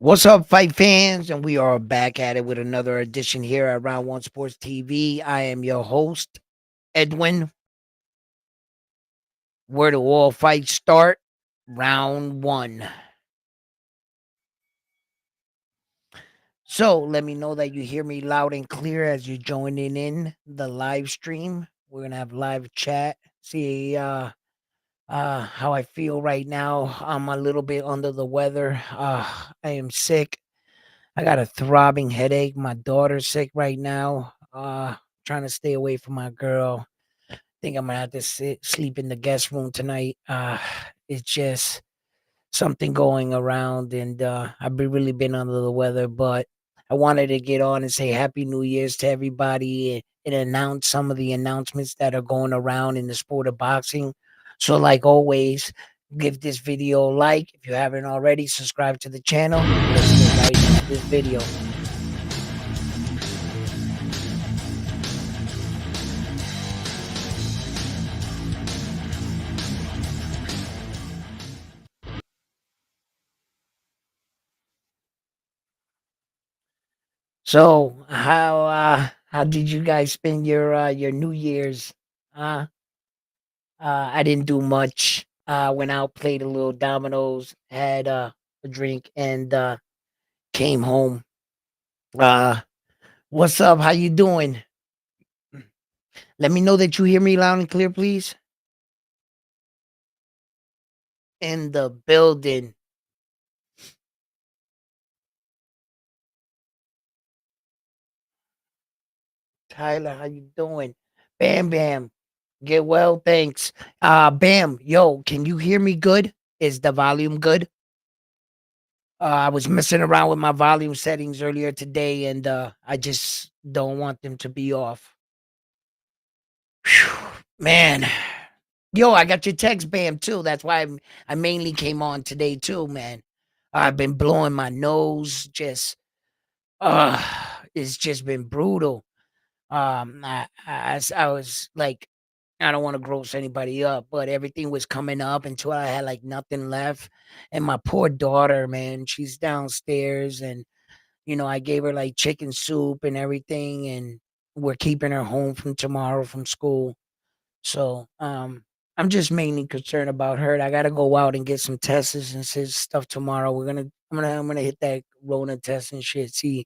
What's up, fight fans? And we are back at it with another edition here at Round One Sports TV. I am your host, Edwin. Where do all fights start? Round one. So let me know that you hear me loud and clear as you're joining in the live stream. We're gonna have live chat. See how I feel right now. I'm a little bit under the weather. I am sick. I got a throbbing headache. My daughter's sick right now. Trying to stay away from my girl. Think I'm gonna have to sleep in the guest room tonight. It's just something going around, and really been under the weather. But I wanted to get on and say Happy New Year's to everybody and announce some of the announcements that are going around in the sport of boxing. So, like always, give this video a like if you haven't already. Subscribe to the channel. Let's get right into this video. So how did you guys spend your New Year's? Uh I didn't do much. Went out, played a little dominoes, had a drink, and came home. Uh what's up? How you doing? Let me know that you hear me loud and clear, please. In the building. Tyler, how you doing? Bam Bam. Get well, thanks. Bam, yo, can you hear me good? Is the volume good? I was messing around with my volume settings earlier today, and I just don't want them to be off. Phew, man, yo, I got your text, Bam, too. That's why I mainly came on today too, man. I've been blowing my nose, just uh, it's just been brutal. I was like, I don't want to gross anybody up, but everything was coming up until I had like nothing left. And my poor daughter, man, she's downstairs, and I gave her like chicken soup and everything, and we're keeping her home from tomorrow from school. So, I'm just mainly concerned about her. I gotta go out and get some tests and stuff tomorrow. I'm gonna hit that Rona test and shit, see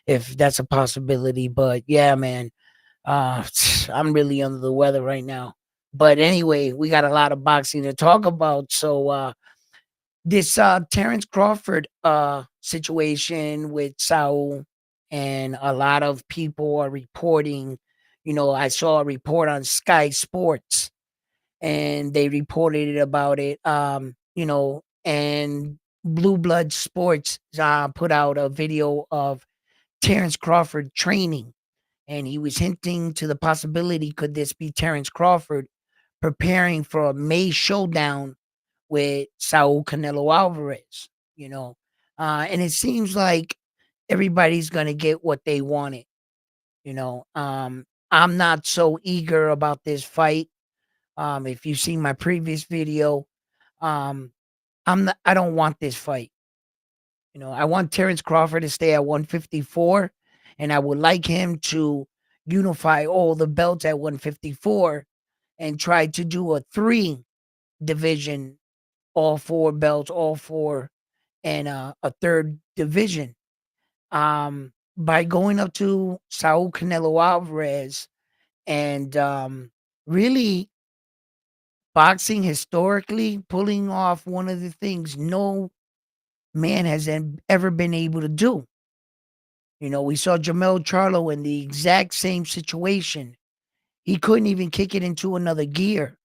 if that's a possibility. But yeah, man, I'm really under the weather right now. But anyway, we got a lot of boxing to talk about. So this Terence Crawford situation with Saul, and a lot of people are reporting. I saw a report on Sky Sports, and they reported it about it. And Blue Blood Sports put out a video of Terence Crawford training, and he was hinting to the possibility, could this be Terence Crawford preparing for a May showdown with Saul Canelo Alvarez, you know. And it seems like everybody's gonna get what they wanted, you know. I'm not so eager about this fight. If you've seen my previous video, um, I don't want this fight. I want Terence Crawford to stay at 154, and I would like him to unify all the belts at 154 and try to do a three division, all four belts, all four, and a third division. By going up to Saul Canelo Alvarez, and really boxing historically, pulling off one of the things no man has ever been able to do. We saw Jamel Charlo in the exact same situation. He couldn't even kick it into another gear.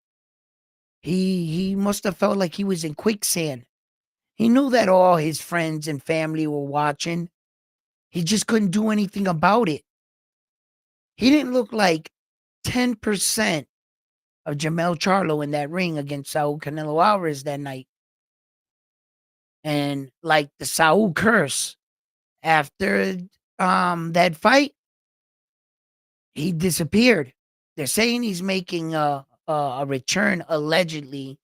He must have felt like he was in quicksand. He knew that all his friends and family were watching. He just couldn't do anything about it. He didn't look like 10% of Jamel Charlo in that ring against Saul Canelo Alvarez that night. And like the Saul curse, after that fight, he disappeared. They're saying he's making a return allegedly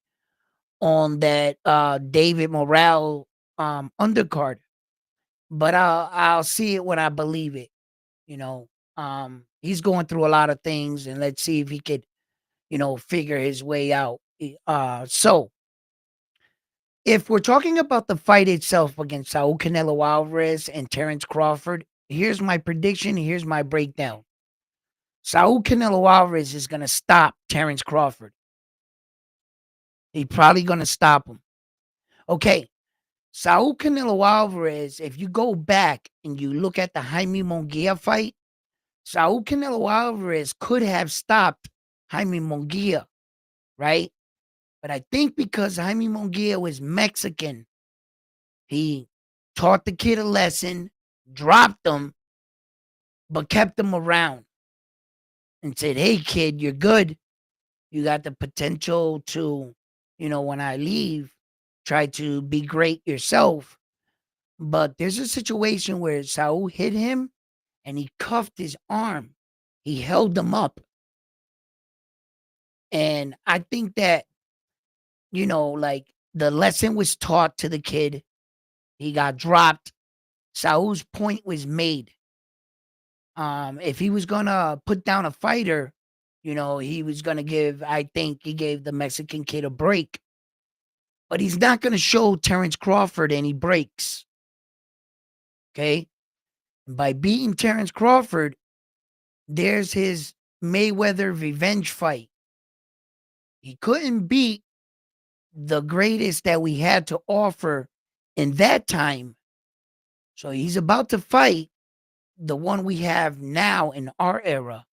on that David Morale undercard. but I'll see it when I believe it. You know, he's going through a lot of things, and let's see if he could, figure his way out. So if we're talking about the fight itself against Saul Canelo Alvarez and Terence Crawford, here's my prediction. Here's my breakdown. Saul Canelo Alvarez is going to stop Terence Crawford. He's probably going to stop him. Okay. Saul Canelo Alvarez, if you go back and you look at the Jaime Munguia fight, Saul Canelo Alvarez could have stopped Jaime Munguia, right? But I think because Jaime Munguia was Mexican, he taught the kid a lesson, dropped him, but kept him around and said, "Hey, kid, you're good. You got the potential to, when I leave, try to be great yourself." But there's a situation where Saul hit him and he cuffed his arm. He held him up. And I think that, like the lesson was taught to the kid. He got dropped. Saul's point was made. If he was gonna put down a fighter, he was gonna I think he gave the Mexican kid a break. But he's not gonna show Terence Crawford any breaks. Okay? By beating Terence Crawford, there's his Mayweather revenge fight. He couldn't beat the greatest that we had to offer in that time. So he's about to fight the one we have now in our era.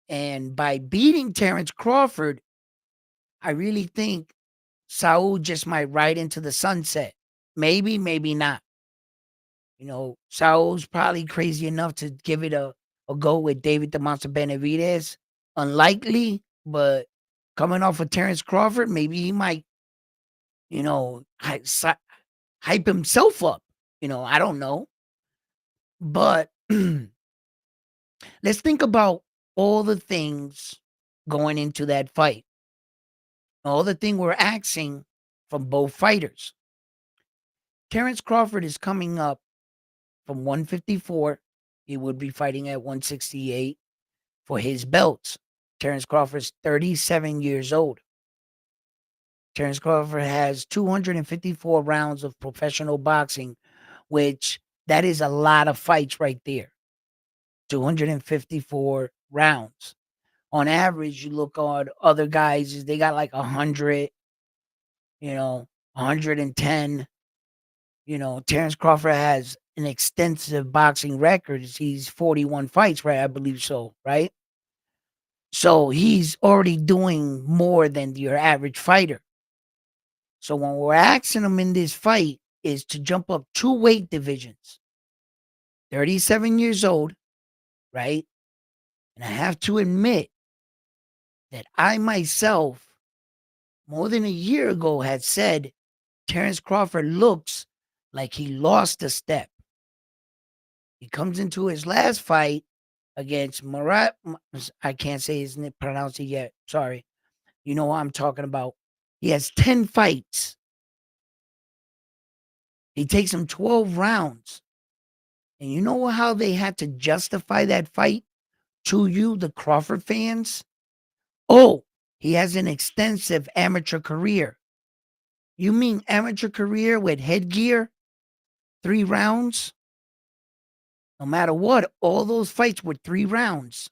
And by beating Terence Crawford, I really think Saul just might ride into the sunset. Maybe, maybe not. Saul's probably crazy enough to give it a go with David the Monster Benavidez. Unlikely, but coming off of Terence Crawford, maybe he might, hype himself up. I don't know. But let's think about all the things going into that fight. All the thing we're asking from both fighters. Terence Crawford is coming up from 154. He would be fighting at 168 for his belts. Terence Crawford's 37 years old. Terence Crawford has 254 rounds of professional boxing, which that is a lot of fights right there. 254 rounds. On average, you look on other guys, they got like 100, 110. Terence Crawford has an extensive boxing record. He's 41 fights, right? I believe so, right? So he's already doing more than your average fighter. So when we're asking him in this fight is to jump up 2 weight divisions. 37 years old, right? And I have to admit that I myself, more than a year ago, had said Terence Crawford looks like he lost a step. He comes into his last fight against Murat. I can't say his name, pronounce it yet. Sorry. You know what I'm talking about. He has 10 fights. He takes him 12 rounds. And you know how they had to justify that fight to you, the Crawford fans? Oh, he has an extensive amateur career. You mean amateur career with headgear? 3 rounds? No matter what, all those fights were 3 rounds.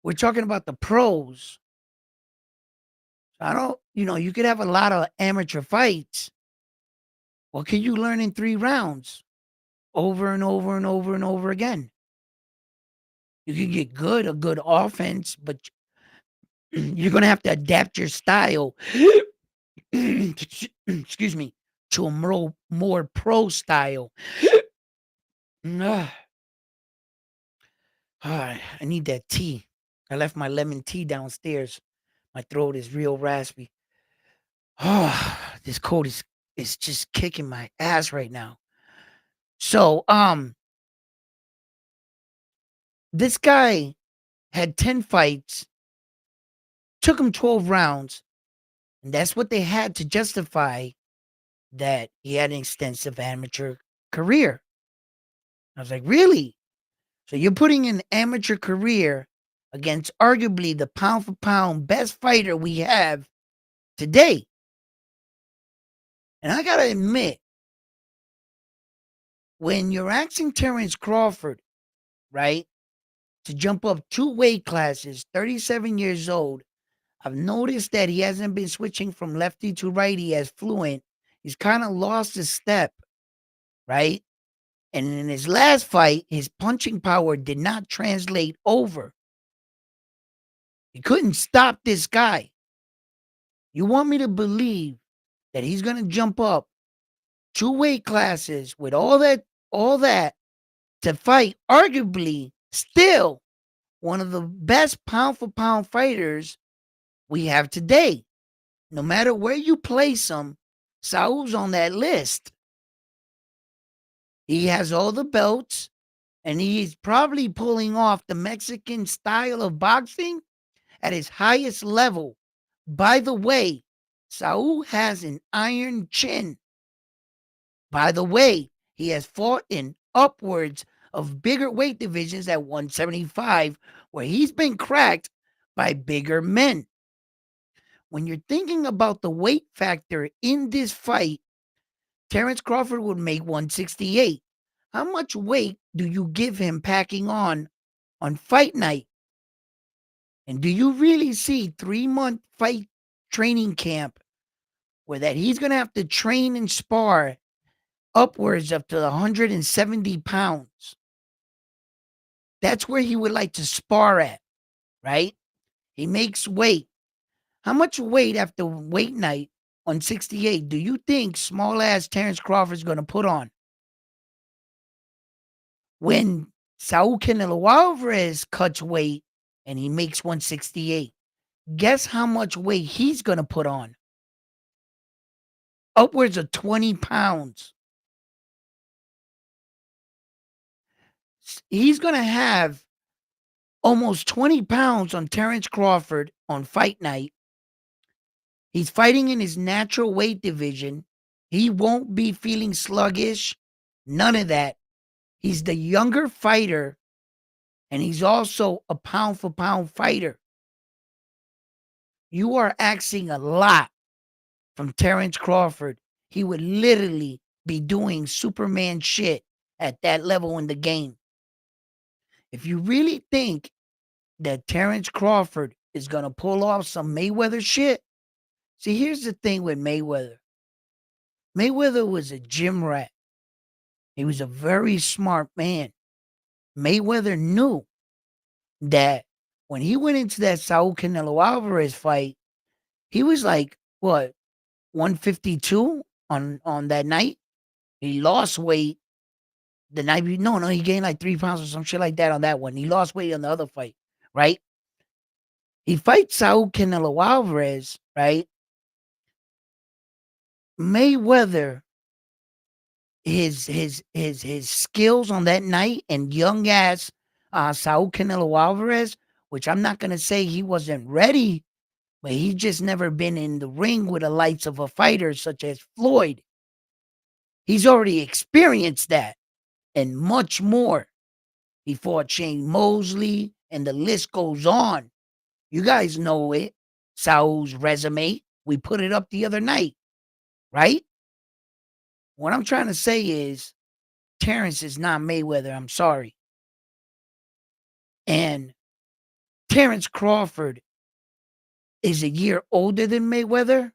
We're talking about the pros. I don't, you could have a lot of amateur fights. What can you learn in 3 rounds? Over and over and over and over again. You can get a good offense, but you're going to have to adapt your style, excuse me, to a more pro style. I need that tea. I left my lemon tea downstairs. My throat is real raspy. This cold is just kicking my ass right now. So, this guy had 10 fights, took him 12 rounds, and that's what they had to justify that he had an extensive amateur career. I was like, really? So you're putting an amateur career against arguably the pound for pound best fighter we have today. And I got to admit, when you're asking Terence Crawford, right, to jump up 2 weight classes, 37 years old, I've noticed that he hasn't been switching from lefty to righty as fluent. He's kind of lost his step, right? And in his last fight, his punching power did not translate over. He couldn't stop this guy. You want me to believe that he's going to jump up 2 weight classes with all that to fight arguably still one of the best pound for pound fighters we have today. No matter where you place him, Saul's on that list. He has all the belts, and he's probably pulling off the Mexican style of boxing at his highest level. By the way, Saul has an iron chin. By the way, he has fought in upwards of bigger weight divisions at 175, where he's been cracked by bigger men. When you're thinking about the weight factor in this fight, Terence Crawford would make 168. How much weight do you give him packing on fight night? And do you really see 3-month fight training camp where that he's going to have to train and spar upwards up to 170 pounds? That's where he would like to spar at, right? He makes weight. How much weight after weight night on 68 do you think small ass Terence Crawford is going to put on? When Saul Canelo Alvarez cuts weight and he makes 168, guess how much weight he's going to put on? Upwards of 20 pounds. He's going to have almost 20 pounds on Terence Crawford on fight night. He's fighting in his natural weight division. He won't be feeling sluggish. None of that. He's the younger fighter, and he's also a pound for pound fighter. You are asking a lot from Terence Crawford. He would literally be doing Superman shit at that level in the game. If you really think that Terence Crawford is going to pull off some Mayweather shit, see, here's the thing with Mayweather. Mayweather was a gym rat. He was a very smart man. Mayweather knew that when he went into that Saul Canelo Alvarez fight, he was like, what, 152 on that night? He lost weight the night. No, he gained like 3 pounds or some shit like that on that one. He lost weight on the other fight, right? He fights Saul Canelo Alvarez, right? Mayweather, his skills on that night, and young ass Saul Canelo Alvarez, which I'm not gonna say he wasn't ready, but he just never been in the ring with the lights of a fighter such as Floyd. He's already experienced that and much more. He fought Shane Mosley, and the list goes on. You guys know it. Saul's resume. We put it up the other night, right? What I'm trying to say is Terence is not Mayweather. I'm sorry. And Terence Crawford is a year older than Mayweather.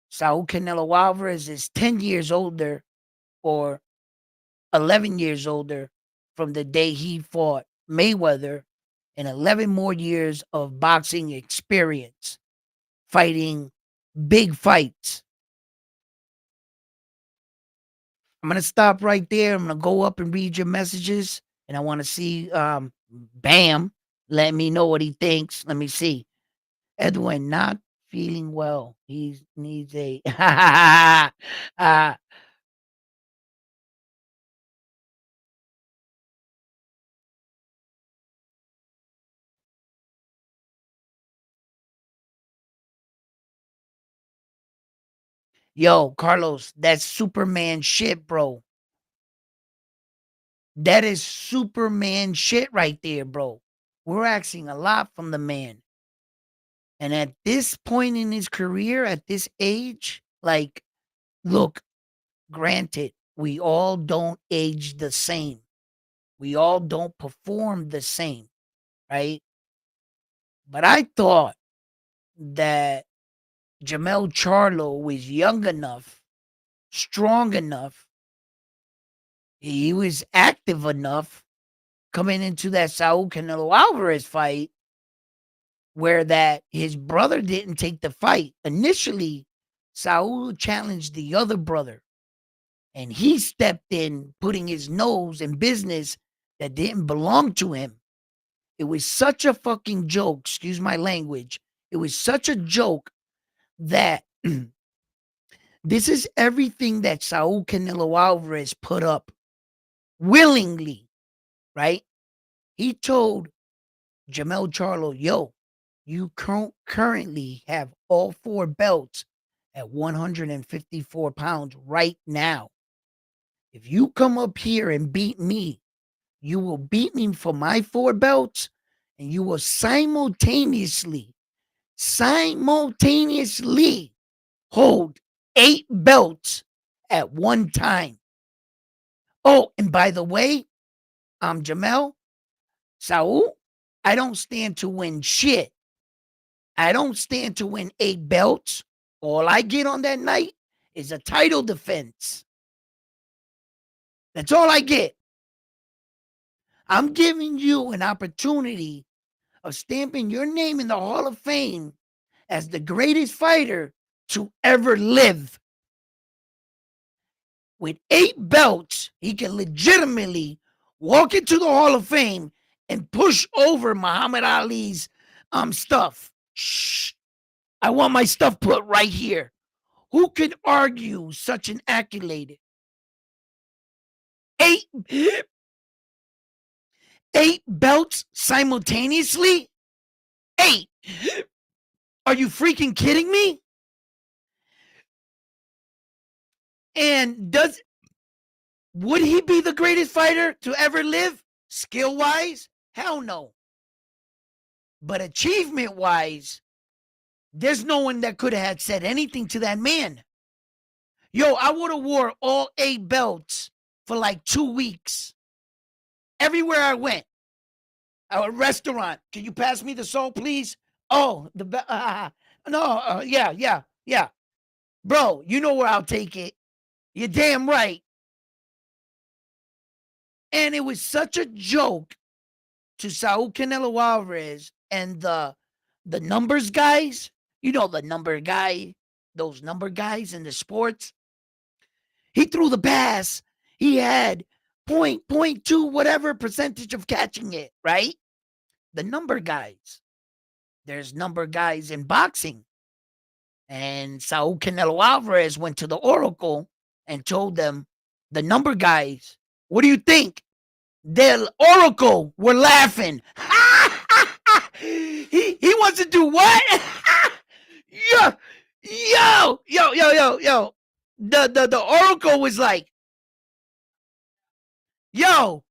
Saul Canelo Alvarez is 10 years older or 11 years older from the day he fought Mayweather, and 11 more years of boxing experience fighting big fights. I'm going to stop right there. I'm going to go up and read your messages, and I want to see Bam let me know what he thinks. Let me see. Edwin not feeling well. He needs a uh, Yo, Carlos, that's Superman shit, bro. That is Superman shit right there, bro. We're asking a lot from the man. And at this point in his career, at this age, like, look, granted, we all don't age the same. We all don't perform the same, right? But I thought that Jamel Charlo was young enough, strong enough, he was active enough coming into that Saul Canelo Alvarez fight where that his brother didn't take the fight. Initially, Saul challenged the other brother and he stepped in, putting his nose in business that didn't belong to him. It was such a fucking joke, excuse my language. It was such a joke that this is everything that Saul Canelo Alvarez put up willingly, right? He told Jamel Charlo, yo, you currently have all 4 belts at 154 pounds right now. If you come up here and beat me, you will beat me for my 4 belts and you will simultaneously hold 8 belts at one time. Oh, and by the way, Jamel, Saul, I don't stand to win shit. I don't stand to win 8 belts. All I get on that night is a title defense. That's all I get. I'm giving you an opportunity of stamping your name in the Hall of Fame as the greatest fighter to ever live. With 8 belts, he can legitimately walk into the Hall of Fame and push over Muhammad Ali's stuff. Shh. I want my stuff put right here. Who could argue such an accolade? Eight, 8 belts simultaneously? 8. Are you freaking kidding me? And would he be the greatest fighter to ever live? Skill wise? Hell no. But achievement wise, there's no one that could have said anything to that man. Yo, I would have wore all 8 belts for like 2 weeks. Everywhere I went. A restaurant. Can you pass me the salt, please? Oh, no, yeah. Bro, you know where I'll take it. You're damn right. And it was such a joke to Saul Canelo Alvarez and the numbers guys. You know the number guy, those number guys in the sports. He threw the pass. He had point two whatever percentage of catching it, right? The number guys. There's number guys in boxing. And Saul Canelo Alvarez went to the Oracle and told them, the number guys, what do you think? The Oracle were laughing. he wants to do what? yo, yo. The Oracle was like, yo,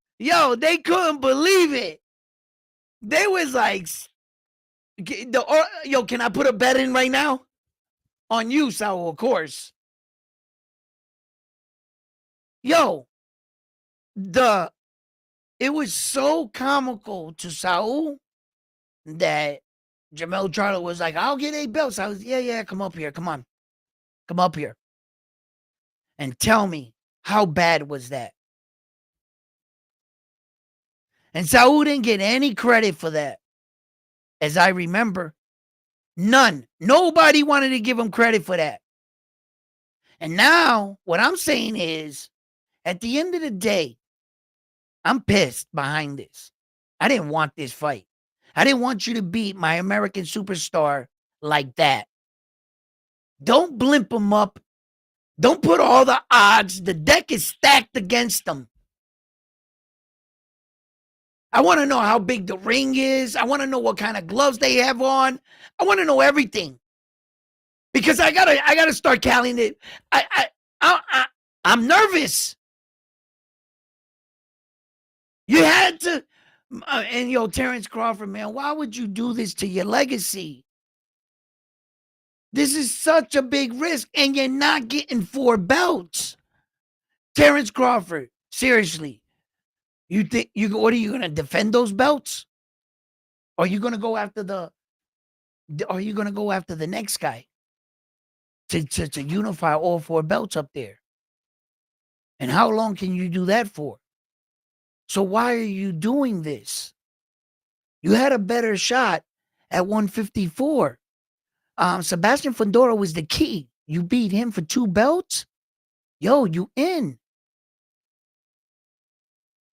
they couldn't believe it. They was like, yo, can I put a bet in right now? On you, Saul, of course. Yo, it was so comical to Saul that Jamel Charlo was like, I'll get 8 belts. I was, yeah, come up here. Come on. Come up here. And tell me, how bad was that? And Saul didn't get any credit for that. As I remember, none. Nobody wanted to give him credit for that. And now, what I'm saying is, at the end of the day, I'm pissed behind this. I didn't want this fight. I didn't want you to beat my American superstar like that. Don't blimp him up. Don't put all the odds. The deck is stacked against them. I want to know how big the ring is. I want to know what kind of gloves they have on. I want to know everything. because I gotta start counting it. I, I I'm nervous. You had to, and yo, Terence Crawford, man, why would you do this to your legacy? This is such a big risk, and you're not getting 4 belts. Terence Crawford, seriously, you think you what are you gonna defend those belts? Or are you gonna go after the? Are you gonna go after the next guy to unify all 4 belts up there? And how long can you do that for? So why are you doing this? You had a better shot at 154. Sebastian Fundora was the key. You beat him for 2 belts. Yo, you in.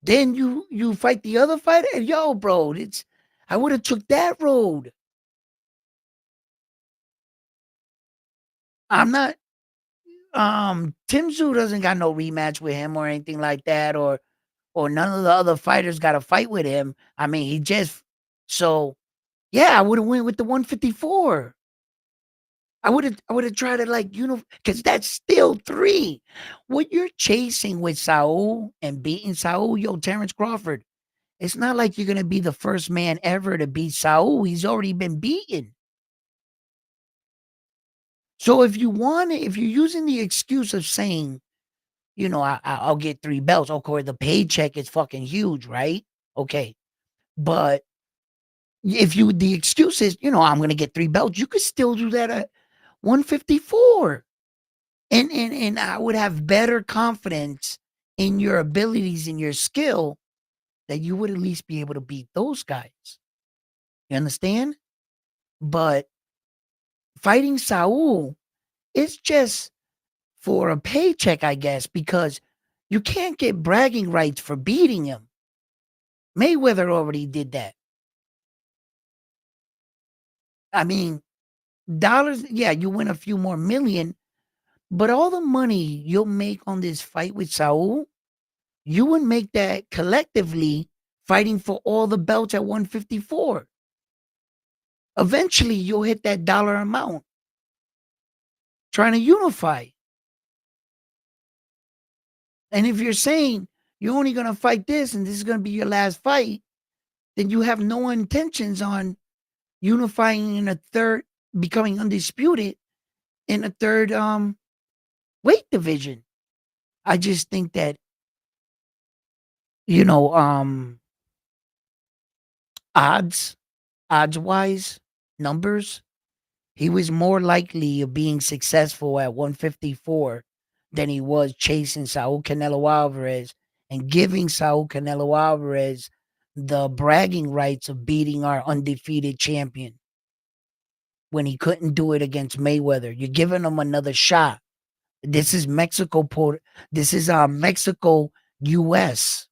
Then you fight the other fighter. And yo, bro, it's I would have took that road. I'm not. Tim Tszyu doesn't got no rematch with him or anything like that, or none of the other fighters got a fight with him. I mean, he just so yeah, I would have went with the 154. I would have tried to like because that's still 3. What you're chasing with Saul and beating Saul, yo, Terence Crawford. It's not like you're gonna be the first man ever to beat Saul. He's already been beaten. So if you're using the excuse of saying, I'll get 3 belts. Of course, the paycheck is fucking huge, right? Okay, but if the excuse is, I'm gonna get 3 belts, you could still do that at 154. And I would have better confidence in your abilities and your skill that you would at least be able to beat those guys. You understand? But fighting Saul is just for a paycheck, I guess, because you can't get bragging rights for beating him. Mayweather already did that. I mean, dollars, yeah, you win a few more million, but all the money you'll make on this fight with Saul, you would make that collectively fighting for all the belts at 154. Eventually, you'll hit that dollar amount trying to unify. And if you're saying you're only going to fight this and this is going to be your last fight, then you have no intentions on unifying in a third, becoming undisputed in a third weight division. I just think that, you know, odds, odds wise, numbers, he was more likely of being successful at 154 than he was chasing Saul Canelo Alvarez and giving Saul Canelo Alvarez the bragging rights of beating our undefeated champion when he couldn't do it against Mayweather. You're giving him another shot. This is this is Mexico US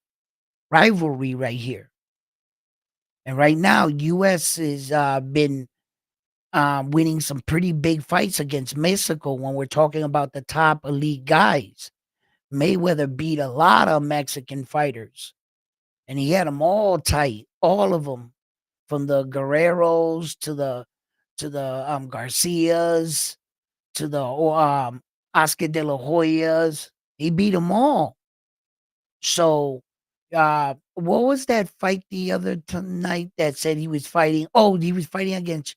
rivalry right here. And right now, US has been winning some pretty big fights against Mexico when we're talking about the top elite guys. Mayweather beat a lot of Mexican fighters, and he had them all tight, all of them, from the Guerreros to the Garcias to the Oscar de la Hoyas. He beat them all. So, what was that fight the other night that said he was fighting? Oh, he was fighting against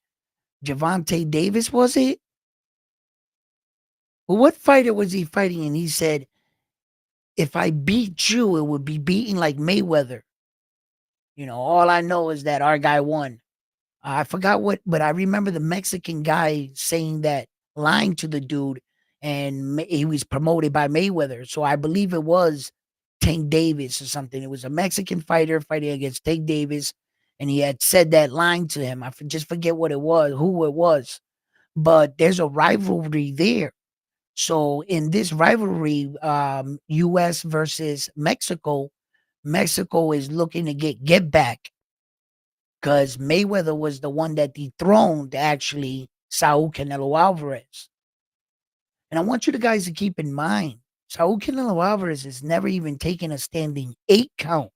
Javante Davis, was it? Well, what fighter was he fighting? And he said, if I beat you, it would be beating like Mayweather. All I know is that our guy won. I forgot what, but I remember the Mexican guy saying that, lying to the dude, and he was promoted by Mayweather. So I believe it was Tank Davis or something. It was a Mexican fighter fighting against Tank Davis, and he had said that, lying to him. Just forget what it was, who it was, but there's a rivalry there. So in this rivalry, U.S. versus Mexico, Mexico is looking to get back because Mayweather was the one that dethroned actually Saul Canelo Alvarez. And I want you guys to keep in mind, Saul Canelo Alvarez has never even taken a standing 8 count.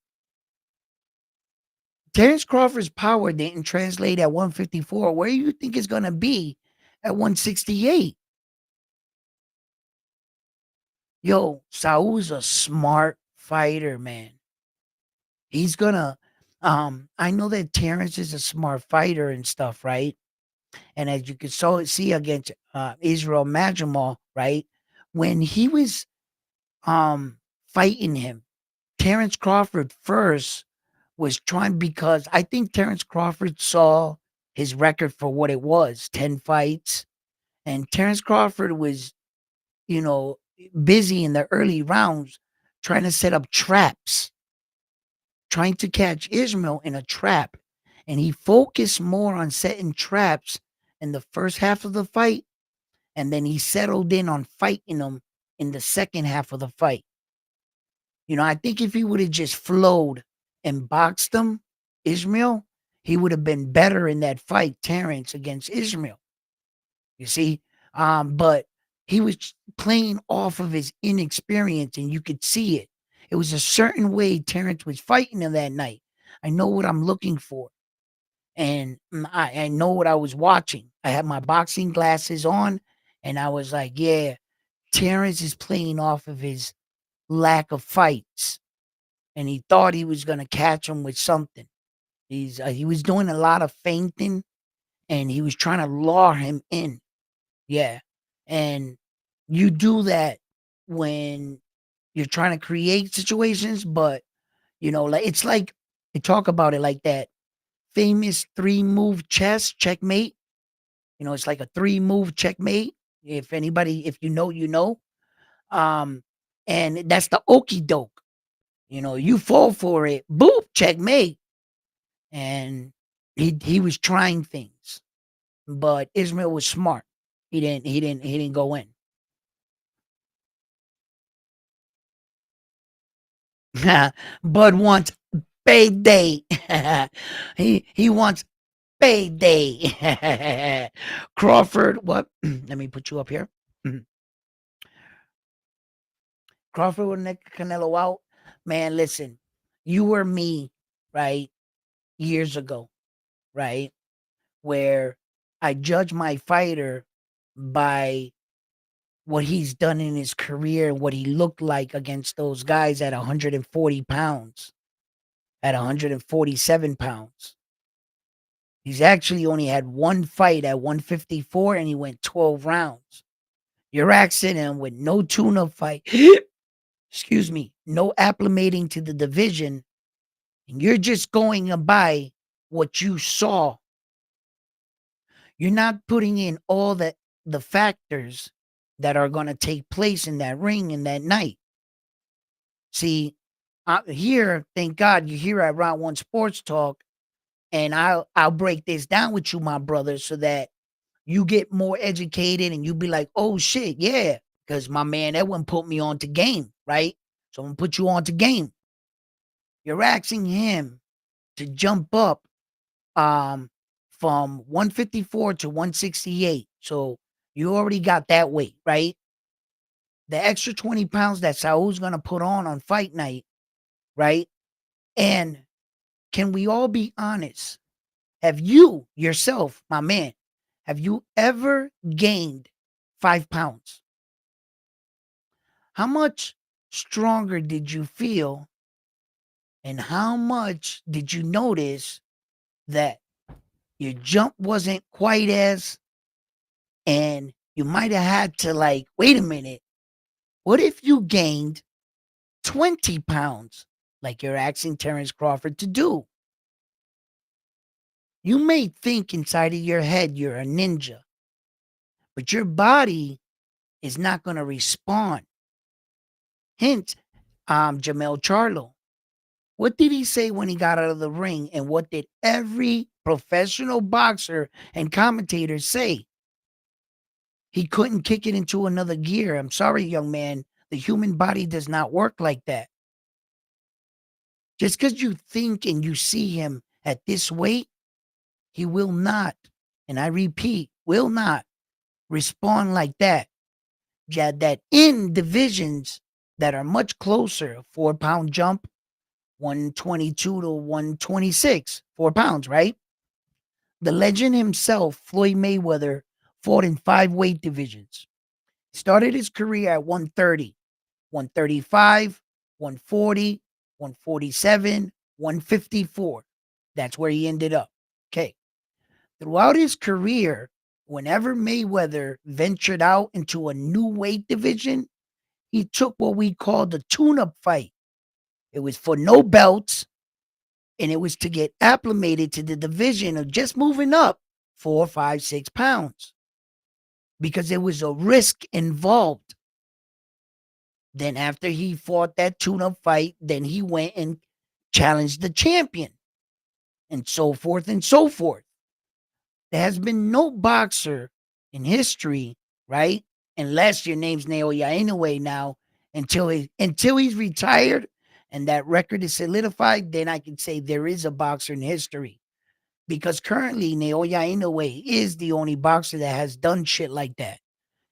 Terence Crawford's power didn't translate at 154. Where do you think it's going to be at 168. Yo, Saul's a smart fighter, man. He's gonna I know that Terence is a smart fighter and stuff, right? And as you could see against Israel Majamal, right? When he was fighting him, Terence Crawford first was trying because I think Terence Crawford saw his record for what it was, 10 fights. And Terence Crawford was, you know, busy in the early rounds trying to set up traps, trying to catch Ishmael in a trap. And he focused more on setting traps in the first half of the fight. And then he settled in on fighting him in the second half of the fight. I think if he would have just flowed and boxed him, Ishmael, he would have been better in that fight, Terence against Ishmael. You see? But he was playing off of his inexperience, and you could see it. It was a certain way Terence was fighting him that night. I know what I'm looking for, and I know what I was watching. I had my boxing glasses on, and I was like, yeah, Terence is playing off of his lack of fights, and he thought he was gonna catch him with something. He was doing a lot of feinting, and he was trying to lure him in. Yeah, and you do that when you're trying to create situations, but like it's like they talk about it like that famous 3-move chess checkmate. It's like a 3-move checkmate. If you know, you know. Um, and that's the okey doke. You fall for it, boop, checkmate. And he was trying things, but Israel was smart. He didn't go in. Bud wants payday. he wants payday. Crawford, what? Let me put you up here. Crawford would neck Canelo out. Man, listen, you were me, right? Years ago, right? Where I judge my fighter by what he's done in his career and what he looked like against those guys at 140 pounds, at 147 pounds. He's actually only had one fight at 154 and he went 12 rounds. You're asking him with no tune-up fight, excuse me, no acclimating to the division, and you're just going by what you saw. You're not putting in all the factors that are going to take place in that ring in that night. See, here, thank God you're here at Round One Sports Talk, and I'll break this down with you, my brother, so that you get more educated and you be like, oh shit, yeah. Because my man Edwin put me on to game, right? So I'm gonna put you on to game. You're asking him to jump up from 154 to 168. So you already got that weight, right? The extra 20 pounds that Saul's gonna put on fight night, right? And can we all be honest? Have you yourself, my man, have you ever gained 5 pounds? How much stronger did you feel? And how much did you notice that your jump wasn't quite as, and you might have had to, like, wait a minute, what if you gained 20 pounds like you're asking Terence Crawford to do? You may think inside of your head you're a ninja, but your body is not going to respond. Hint, Jamel Charlo. What did he say when he got out of the ring? And what did every professional boxer and commentator say? He couldn't kick it into another gear. I'm sorry, young man. The human body does not work like that. Just because you think and you see him at this weight, he will not, and I repeat, will not respond like that. Yeah, that in divisions that are much closer, 4-pound jump, 122 to 126, 4 pounds, right? The legend himself, Floyd Mayweather, fought in 5 weight divisions. He started his career at 130, 135, 140, 147, 154. That's where he ended up. Okay. Throughout his career, whenever Mayweather ventured out into a new weight division, he took what we call the tune-up fight. It was for no belts, and it was to get acclimated to the division of just moving up 4, 5, 6 pounds because there was a risk involved. Then after he fought that tune-up fight, then he went and challenged the champion and so forth and so forth. There has been no boxer in history, right? Unless your name's Naoya Inoue now, until he's retired and that record is solidified, then I can say there is a boxer in history. Because currently Naoya Inoue is the only boxer that has done shit like that.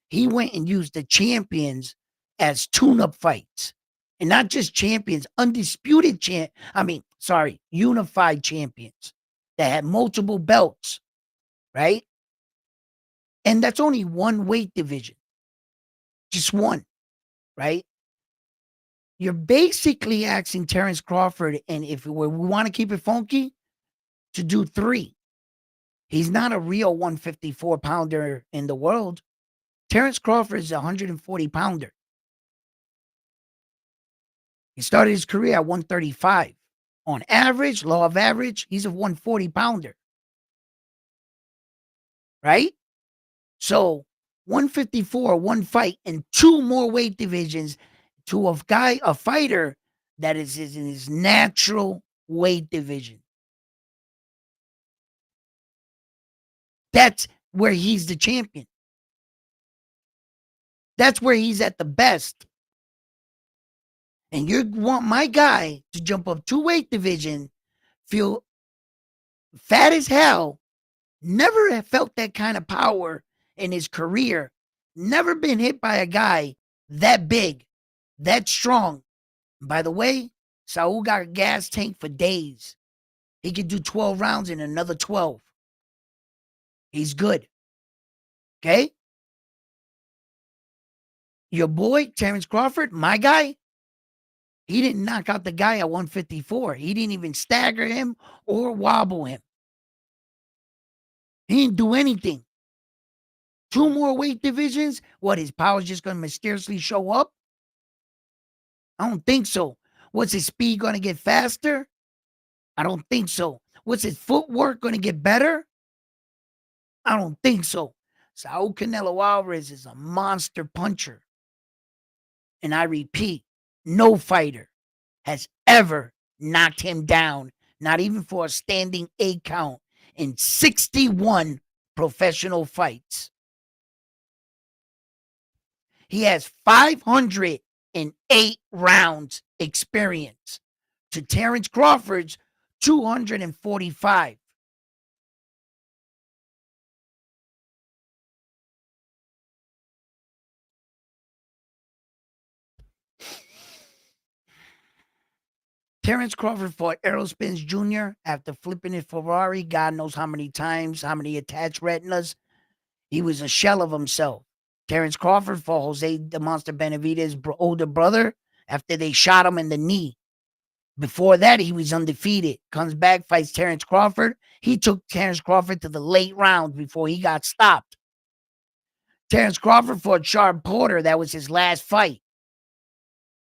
He went and used the champions as tune-up fights. And not just champions, undisputed unified champions that had multiple belts, right? And that's only one weight division. Just one, right? You're basically asking Terence Crawford, and if we want to keep it funky, to do 3. He's not a real 154-pounder in the world. Terence Crawford is a 140-pounder. He started his career at 135. On average, law of average, he's a 140-pounder. Right? So 154, one fight, and 2 more weight divisions to a fighter that is in his natural weight division. That's where he's the champion. That's where he's at the best. And you want my guy to jump up 2 weight division, feel fat as hell, never have felt that kind of power in his career, never been hit by a guy that big, that strong. By the way, Saul got a gas tank for days. He could do 12 rounds in another 12. He's good. Okay? Your boy, Terence Crawford, my guy, he didn't knock out the guy at 154. He didn't even stagger him or wobble him. He didn't do anything. 2 more weight divisions? What, his power's just going to mysteriously show up? I don't think so. What's his speed going to get faster? I don't think so. What's his footwork going to get better? I don't think so. Saul Canelo Alvarez is a monster puncher. And I repeat, no fighter has ever knocked him down, not even for a standing 8 count, in 61 professional fights. He has 508 rounds experience to Terence Crawford's 245. Terence Crawford fought Errol Spence Jr. after flipping his Ferrari, God knows how many times, how many attached retinas. He was a shell of himself. Terence Crawford fought Jose the Monster Benavidez' older brother after they shot him in the knee. Before that, he was undefeated. Comes back, fights Terence Crawford. He took Terence Crawford to the late rounds before he got stopped. Terence Crawford fought Sharp Porter. That was his last fight.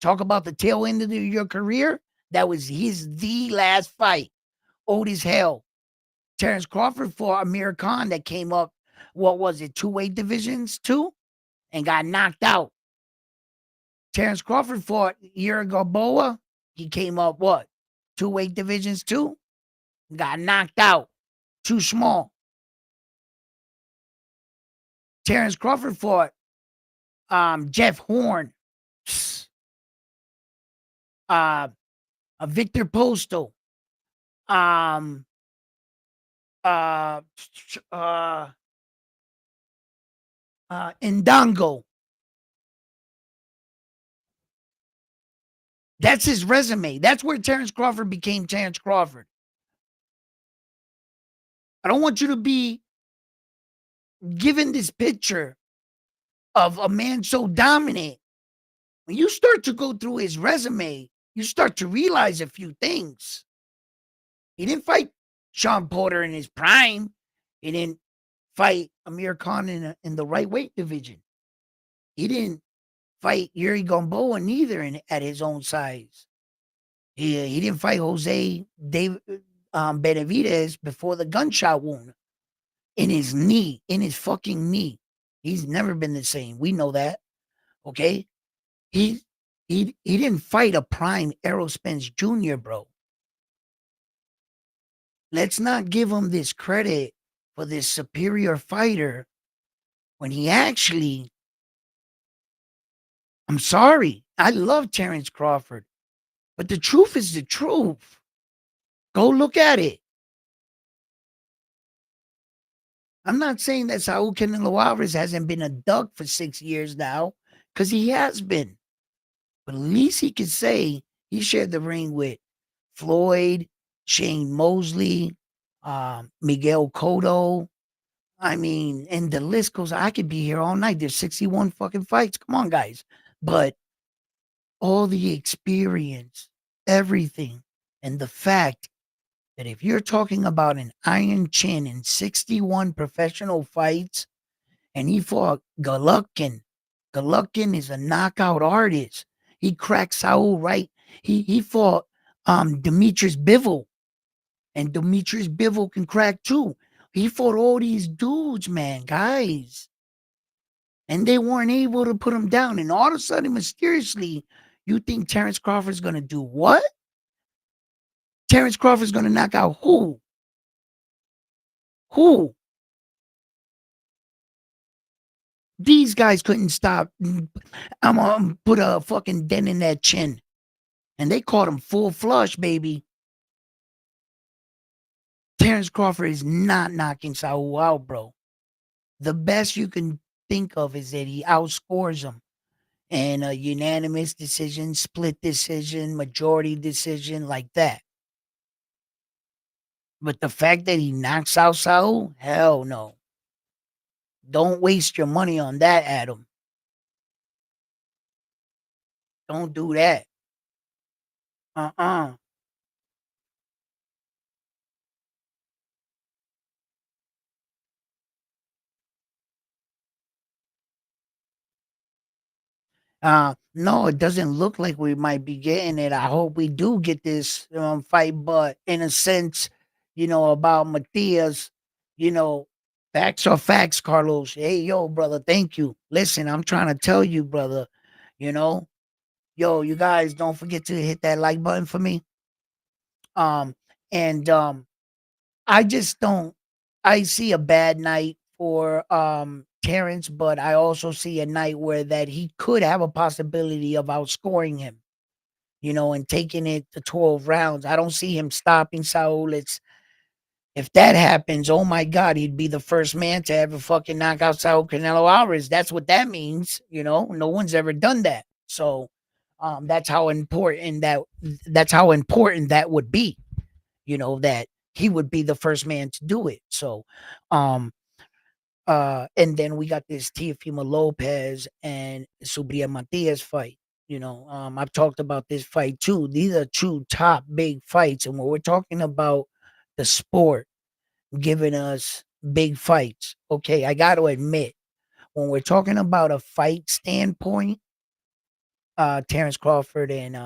Talk about the tail end of your career. That was the last fight. Old as hell. Terence Crawford fought Amir Khan that came up, what was it, 2 weight divisions too? And got knocked out. Terence Crawford fought Ira Galboa. He came up, what, 2 weight divisions too? Got knocked out. Too small. Terence Crawford fought Jeff Horn. Victor Postal. Ndongo. That's his resume. That's where Terence Crawford became Terence Crawford. I don't want you to be given this picture of a man so dominant, when you start to go through his resume, you start to realize a few things. He didn't fight Sean Porter in his prime. He didn't fight Amir Khan in the right weight division. He didn't fight Yuri Gamboa neither at his own size. He didn't fight Jose David Benavidez before the gunshot wound in his knee, in his fucking knee. He's never been the same. We know that. Okay. He he didn't fight a prime Errol Spence Jr., bro. Let's not give him this credit for this superior fighter when he actually, I'm sorry, I love Terence Crawford, but the truth is the truth. Go look at it. I'm not saying that Saul Canelo Alvarez hasn't been a duck for 6 years now, because he has been. But at least he could say he shared the ring with Floyd, Shane Mosley, Miguel Cotto. I mean, and the list goes. I could be here all night. There's 61 fucking fights. Come on, guys. But all the experience, everything, and the fact that if you're talking about an Iron Chin in 61 professional fights, and he fought Golovkin. Golovkin is a knockout artist. He cracked Saul right. He fought Demetrius Bivol, and Demetrius Bivol can crack too. He fought all these dudes, man, guys, and they weren't able to put him down. And all of a sudden, mysteriously, you think Terence Crawford's gonna do what? Terence Crawford's gonna knock out who? Who? These guys couldn't stop. I'm gonna put a fucking dent in that chin. And they caught him full flush, baby. Terence Crawford is not knocking Saul out, bro. The best you can think of is that he outscores him in a unanimous decision, split decision, majority decision, like that. But the fact that he knocks out Saul, hell no. Don't waste your money on that, Adam. Don't do that. Uh-uh. No, it doesn't look like we might be getting it. I hope we do get this fight, but in a sense, about Matias, you know, facts are facts, Carlos. Hey, yo, brother, thank you. Listen, I'm trying to tell you, brother, you know, yo, you guys don't forget to hit that like button for me. Um, and I just don't I see a bad night for Terrence, but I also see a night where that he could have a possibility of outscoring him, and taking it to 12 rounds. I don't see him stopping Saul. If that happens, oh my God, he'd be the first man to ever fucking knock out Saul Canelo Alvarez. That's what that means. No one's ever done that. So that's how important that would be, that he would be the first man to do it. So um and then we got this Teofimo Lopez and Subria Matias fight. I've talked about this fight too. These are two top big fights. And when we're talking about the sport giving us big fights, okay, I got to admit, when we're talking about a fight standpoint, Terence Crawford and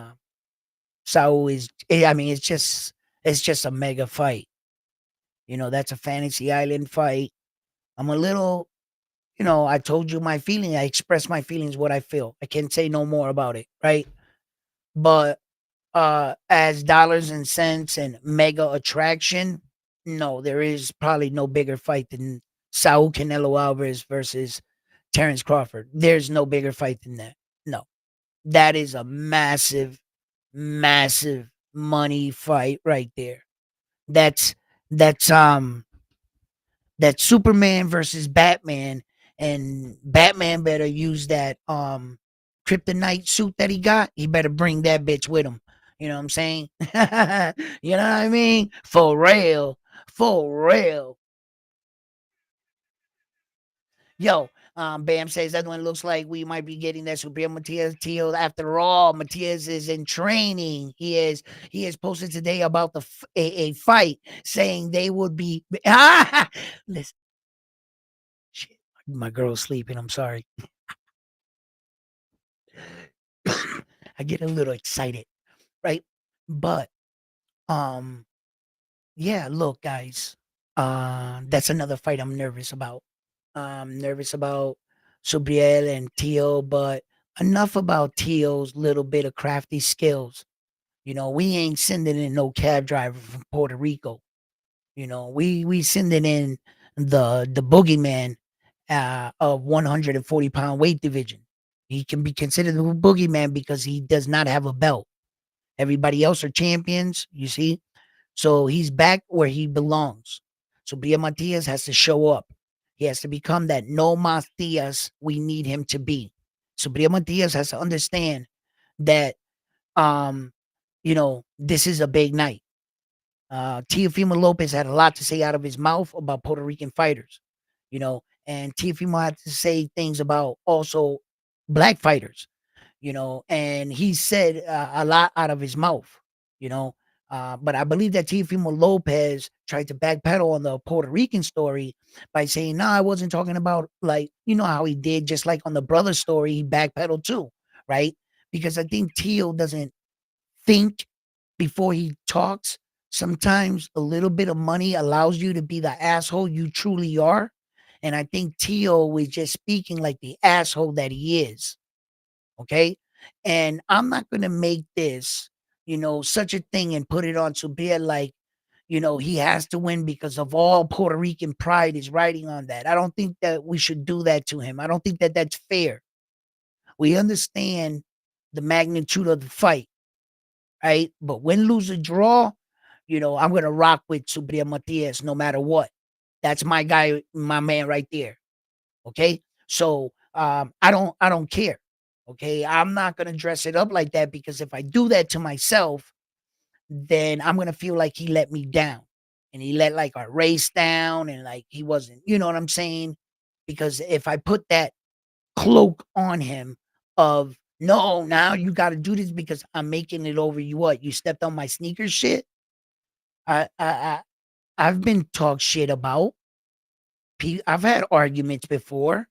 Saul it's just a mega fight. That's a fantasy island fight. I'm a little, I told you my feeling. I expressed my feelings, what I feel. I can't say no more about it, right? But as dollars and cents and mega attraction, no, there is probably no bigger fight than Saul Canelo Alvarez versus Terence Crawford. There's no bigger fight than that. No. That is a massive, massive money fight right there. That's that's that Superman versus Batman, and Batman better use that kryptonite suit that he got. He better bring that bitch with him. You know what I'm saying? You know what I mean? For real. For real. Yo, Bam says that one looks like we might be getting that Supreme Matias Tio. After all, Matias is in training. He is posted today about a fight, saying they would be. Listen, shit, my girl's sleeping. I'm sorry. I get a little excited, right? But um, yeah. Look, guys, that's another fight I'm nervous about. Nervous about Subriel and Tio, but enough about Tio's little bit of crafty skills. We ain't sending in no cab driver from Puerto Rico. We sending in the boogeyman of 140-pound weight division. He can be considered the boogeyman because he does not have a belt. Everybody else are champions, you see? So he's back where he belongs. So Bia Matias has to show up. He has to become that no Matias we need him to be. So Bia Matias has to understand that this is a big night. Teofimo Lopez had a lot to say out of his mouth about Puerto Rican fighters, and Teofimo had to say things about also black fighters, and he said a lot out of his mouth, you know. But I believe that Teofimo Lopez tried to backpedal on the Puerto Rican story by saying, "No, I wasn't talking about like how he did, just like on the brother story, he backpedaled too, right?" Because I think Teo doesn't think before he talks. Sometimes a little bit of money allows you to be the asshole you truly are, and I think Teo is just speaking like the asshole that he is. Okay. And I'm not going to make this, such a thing and put it on Subir like, he has to win because of all Puerto Rican pride is riding on that. I don't think that we should do that to him. I don't think that that's fair. We understand the magnitude of the fight, right? But win, lose, or draw, I'm going to rock with Subir Matias no matter what. That's my guy, my man right there. Okay. So I don't care. Okay. I'm not gonna dress it up like that because if I do that to myself, then I'm gonna feel like he let me down. And he let like our race down and like he wasn't, you know what I'm saying? Because if I put that cloak on him of no, now you gotta do this because I'm making it over you what? You stepped on my sneakers shit? I I've been talked shit about. I've had arguments before.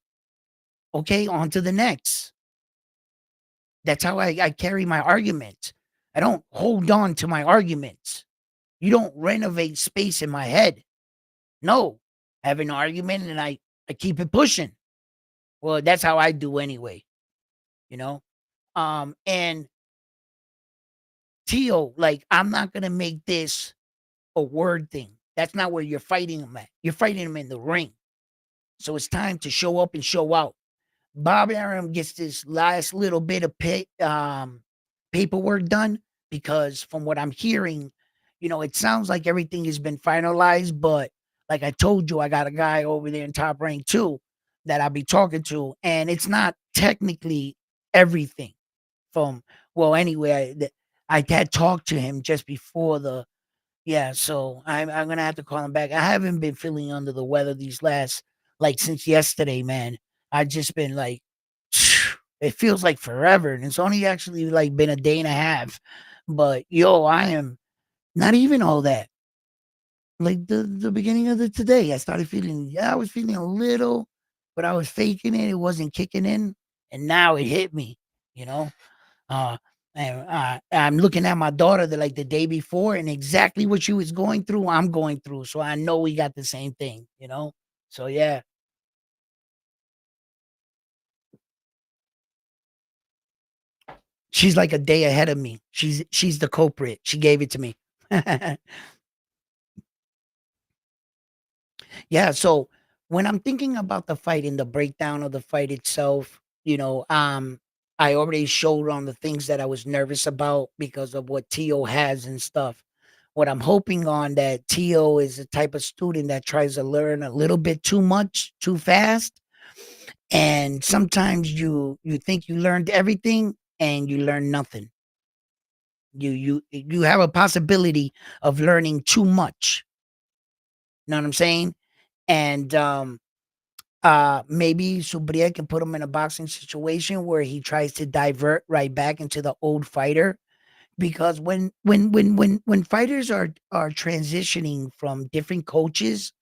Okay, on to the next. That's how I carry my arguments. I don't hold on to my arguments. You don't renovate space in my head. No. I have an argument and I keep it pushing. Well, that's how I do anyway, you know? And Tio, like, I'm not gonna make this a word thing. That's not where you're fighting him at. You're fighting him in the ring. So it's time to show up and show out. Bob Arum gets this last little bit of paperwork done because from what I'm hearing, it sounds like everything has been finalized. But like I told you, I got a guy over there in Top Rank too that I'll be talking to, and it's not technically everything from. Well, anyway, I had talked to him just before the yeah, so I'm gonna have to call him back. I haven't been feeling under the weather these last like since yesterday, man. I just been like it feels like forever, and it's only actually like been a day and a half. But yo, I am not even all that. Like the beginning of the today, I started feeling I was feeling a little, but I was faking it. It wasn't kicking in, and now it hit me. You know, uh, and I'm looking at my daughter like the day before, and exactly what she was going through, I'm going through. So I know we got the same thing. So yeah, she's like a day ahead of me. She's the culprit. She gave it to me. Yeah, so when I'm thinking about the fight and the breakdown of the fight itself, I already showed on the things that I was nervous about because of what Tio has and stuff. What I'm hoping on that Tio is the type of student that tries to learn a little bit too much, too fast. And sometimes you think you learned everything and you learn nothing. You have a possibility of learning too much. You know what I'm saying? And Maybe Subriel can put him in a boxing situation where he tries to divert right back into the old fighter. Because when fighters are transitioning from different coaches,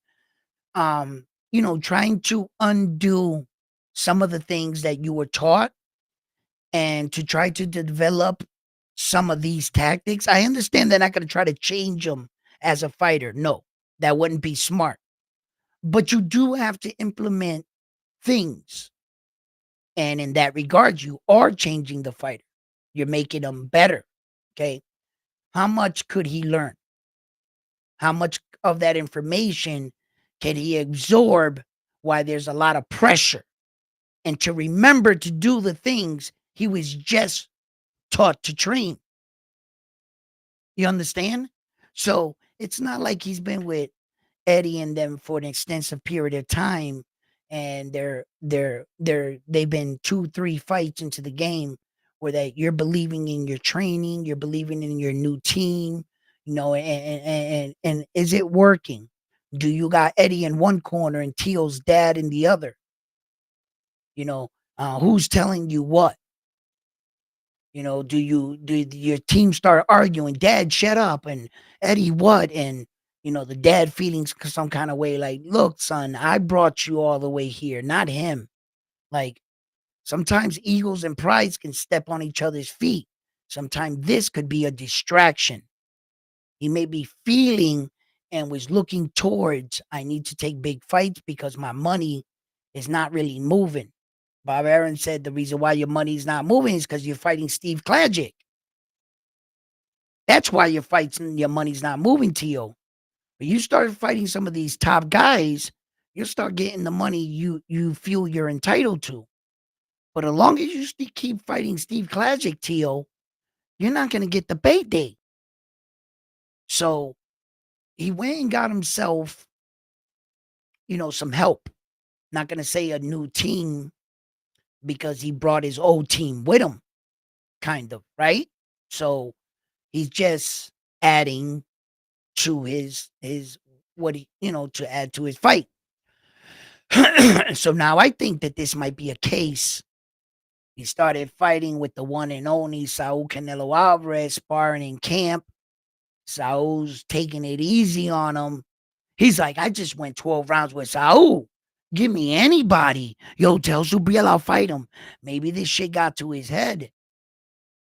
trying to undo some of the things that you were taught and to try to develop some of these tactics. I understand they're not going to try to change them as a fighter. No, that wouldn't be smart. But you do have to implement things. And in that regard, you are changing the fighter. You're making them better. Okay. How much could he learn? How much of that information can he absorb while there's a lot of pressure? And to remember to do the things he was just taught to train. You understand? So it's not like he's been with Eddie and them for an extensive period of time, and they've been 2, 3 fights into the game where that you're believing in your training, you're believing in your new team, and is it working? Do you got Eddie in one corner and Teal's dad in the other? Who's telling you what? Do your team start arguing? Dad, shut up, and Eddie, what? And the dad feeling some kind of way, like, look, son, I brought you all the way here, not him. Like sometimes egos and prides can step on each other's feet. Sometimes this could be a distraction. He may be feeling and was looking towards, I need to take big fights because my money is not really moving. Bob Aaron said the reason why your money's not moving is because you're fighting Steve Klajic. That's why your fights and your money's not moving to you. But you start fighting some of these top guys, you'll start getting the money you feel you're entitled to. But as long as you keep fighting Steve Klajic, Tio, you're not going to get the payday. So he went and got himself, some help. Not going to say a new team because he brought his old team with him, kind of, right? So he's just adding to his what he, to add to his fight. So now I think that this might be a case. He started fighting with the one and only Saul Canelo Alvarez, sparring in camp. Saul's taking it easy on him. He's like, I just went 12 rounds with Saul. Give me anybody. Yo, tell Subriel I'll fight him. Maybe this shit got to his head.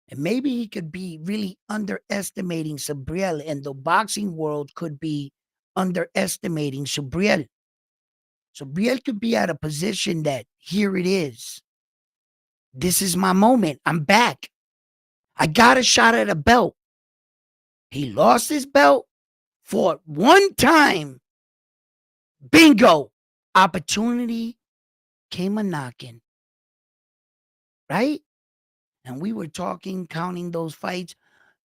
And maybe he could be really underestimating Subriel, and the boxing world could be underestimating Subriel. Subriel could be at a position that here it is. This is my moment. I'm back. I got a shot at a belt. He lost his belt, fought one time. Bingo. Opportunity came a knocking. Right? And we were talking, counting those fights.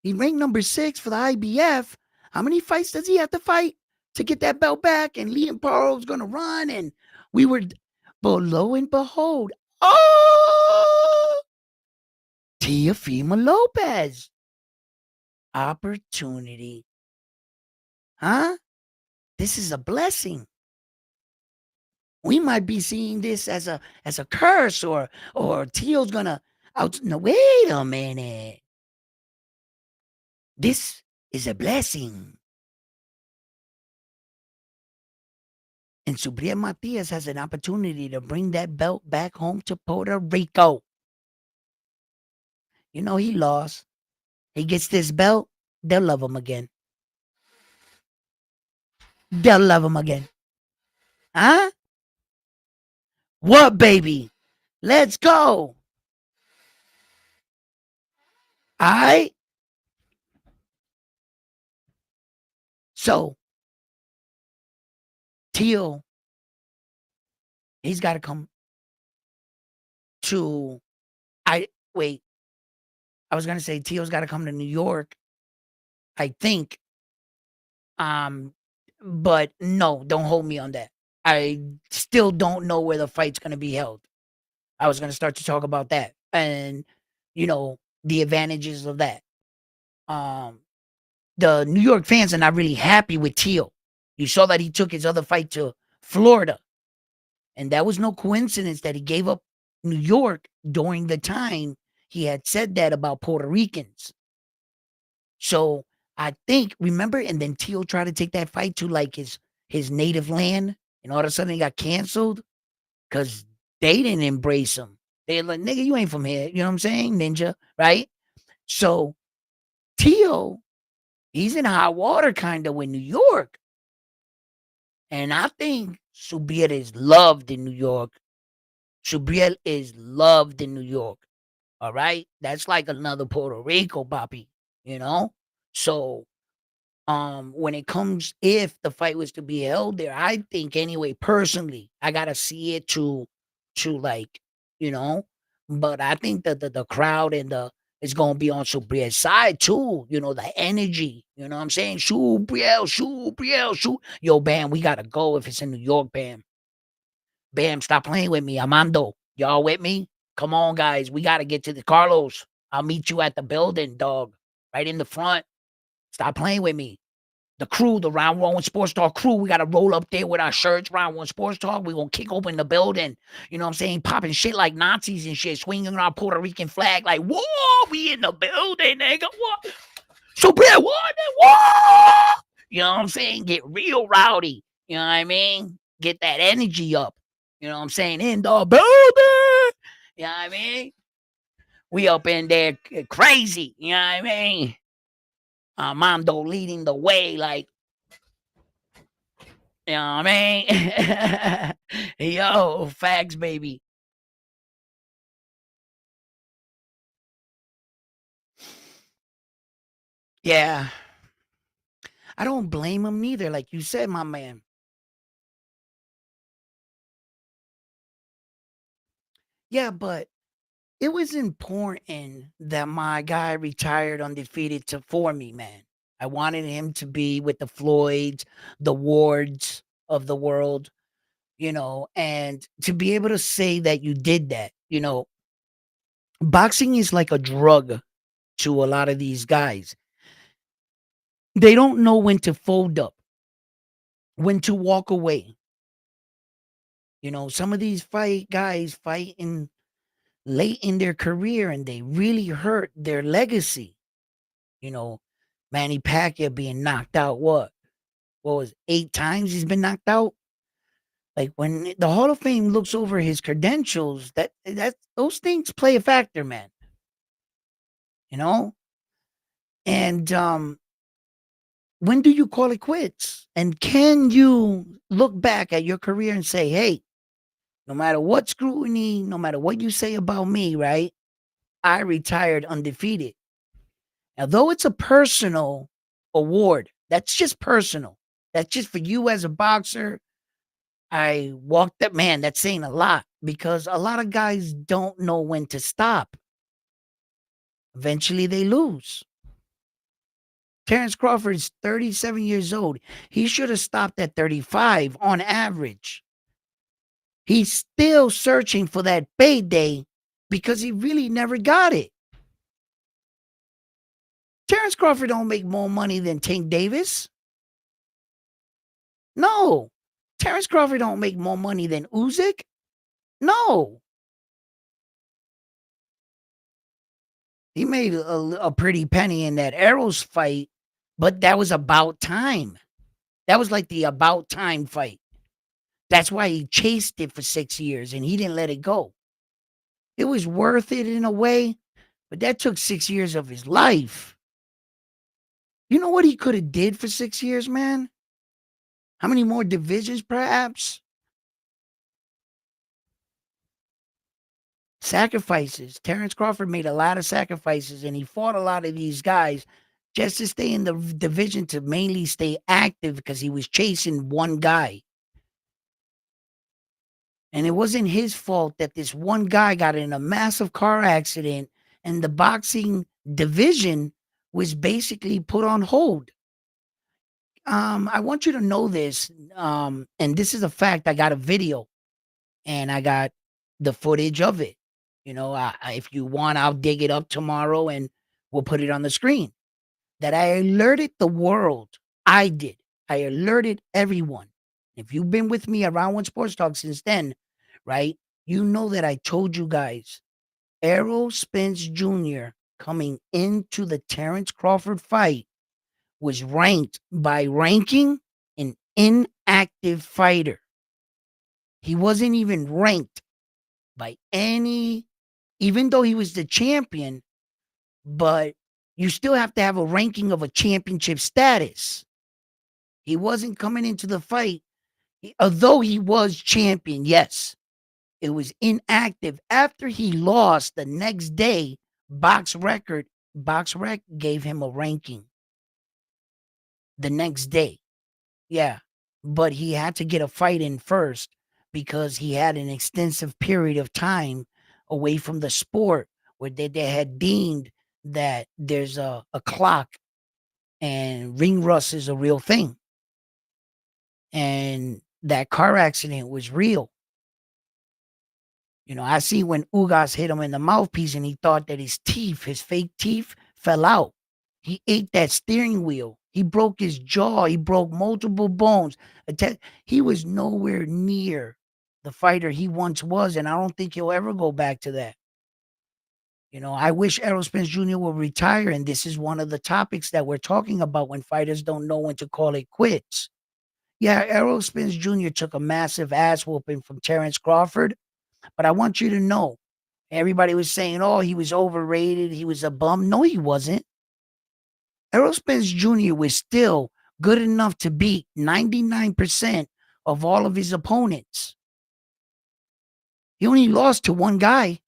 He ranked number 6 for the IBF. How many fights does he have to fight to get that belt back? And Liam Paro's going to run. And but lo and behold, Teofimo Lopez. Opportunity. Huh? This is a blessing. We might be seeing this as a curse, or Teo's gonna out. No, wait a minute. This is a blessing. And Subriel Matias has an opportunity to bring that belt back home to Puerto Rico. He lost. He gets this belt, they'll love him again. They'll love him again. Huh? What, baby? Let's go. Alright? So, Teal, he's got to come to, I was going to say Teal's got to come to New York, I think. But no, don't hold me on that. I still don't know where the fight's going to be held. I was going to start to talk about that and, the advantages of that. The New York fans are not really happy with Teal. You saw that he took his other fight to Florida. And that was no coincidence that he gave up New York during the time he had said that about Puerto Ricans. So I think, remember, and then Tio tried to take that fight to like his native land, and all of a sudden he got canceled because they didn't embrace him. They're like, nigga, you ain't from here. You know what I'm saying? Ninja, right? So Tio, he's in hot water kind of with New York. And I think Subriel is loved in New York. Subriel is loved in New York. All right. That's like another Puerto Rico, Bobby, you know? So when it comes, if the fight was to be held there, I think anyway, personally, I gotta see it to like, you know, but I think that the crowd and the is gonna be on Subriel's side too, you know, the energy, you know what I'm saying? Subriel. Yo, Bam, we gotta go if it's in New York, Bam. Bam, stop playing with me. Amando. Y'all with me? Come on, guys. We gotta get to the Carlos. I'll meet you at the building, dog. Right in the front. Stop playing with me. The crew, the Round One Sports Talk crew, we got to roll up there with our shirts, Round One Sports Talk. We going to kick open the building. You know what I'm saying? Popping shit like Nazis and shit, swinging our Puerto Rican flag like, whoa, we in the building, nigga. What? So, Brad, what? Whoa! You know what I'm saying? Get real rowdy. You know what I mean? Get that energy up. You know what I'm saying? In the building. You know what I mean? We up in there crazy. You know what I mean? Armando leading the way, like, you know what I mean? Yo, facts, baby. Yeah. I don't blame him neither, like you said, my man. Yeah, but it was important that my guy retired undefeated for me, man. I wanted him to be with the Floyds, the Wards of the world, you know, and to be able to say that you did that, you know, boxing is like a drug to a lot of these guys. They don't know when to fold up, when to walk away. You know, some of these guys fighting late in their career and they really hurt their legacy. You know, Manny Pacquiao being knocked out, what was 8 times he's been knocked out? Like when the Hall of Fame looks over his credentials, that those things play a factor, man. You know? And when do you call it quits? And can you look back at your career and say, hey, no matter what scrutiny, no matter what you say about me, right? I retired undefeated. Now, though it's a personal award, that's just personal. That's just for you as a boxer. I walked that man. That's saying a lot because a lot of guys don't know when to stop. Eventually, they lose. Terence Crawford is 37 years old. He should have stopped at 35 on average. He's still searching for that payday because he really never got it. Terence Crawford don't make more money than Tank Davis. No. Terence Crawford don't make more money than Usyk. No. He made a pretty penny in that Arrows fight, but that was about time. That was like the about time fight. That's why he chased it for 6 years and he didn't let it go. It was worth it in a way, but that took 6 years of his life. You know what he could have did for 6 years, man? How many more divisions, perhaps? Sacrifices. Terence Crawford made a lot of sacrifices, and he fought a lot of these guys just to stay in the division to mainly stay active because he was chasing one guy. And it wasn't his fault that this one guy got in a massive car accident and the boxing division was basically put on hold. I want you to know this, and this is a fact. I got a video and I got the footage of it. You know, if you want, I'll dig it up tomorrow and we'll put it on the screen. That I alerted the world. I did. I alerted everyone. If you've been with me around One Sports Talk since then, right? You know that I told you guys Errol Spence Jr. coming into the Terence Crawford fight was ranked by ranking an inactive fighter. He wasn't even ranked by any, even though he was the champion, but you still have to have a ranking of a championship status. He wasn't coming into the fight, although he was champion, yes. It was inactive. After he lost the next day, Box Rec gave him a ranking the next day. Yeah. But he had to get a fight in first because he had an extensive period of time away from the sport where they had deemed that there's a clock and ring rust is a real thing. And that car accident was real. I see when Ugas hit him in the mouthpiece and he thought that his fake teeth, fell out. He ate that steering wheel. He broke his jaw. He broke multiple bones. He was nowhere near the fighter he once was, and I don't think he'll ever go back to that. I wish Errol Spence Jr. would retire, and this is one of the topics that we're talking about when fighters don't know when to call it quits. Yeah, Errol Spence Jr. took a massive ass whooping from Terence Crawford, but I want you to know, everybody was saying, oh, he was overrated. He was a bum. No, he wasn't. Errol Spence Jr. was still good enough to beat 99% of all of his opponents. He only lost to one guy.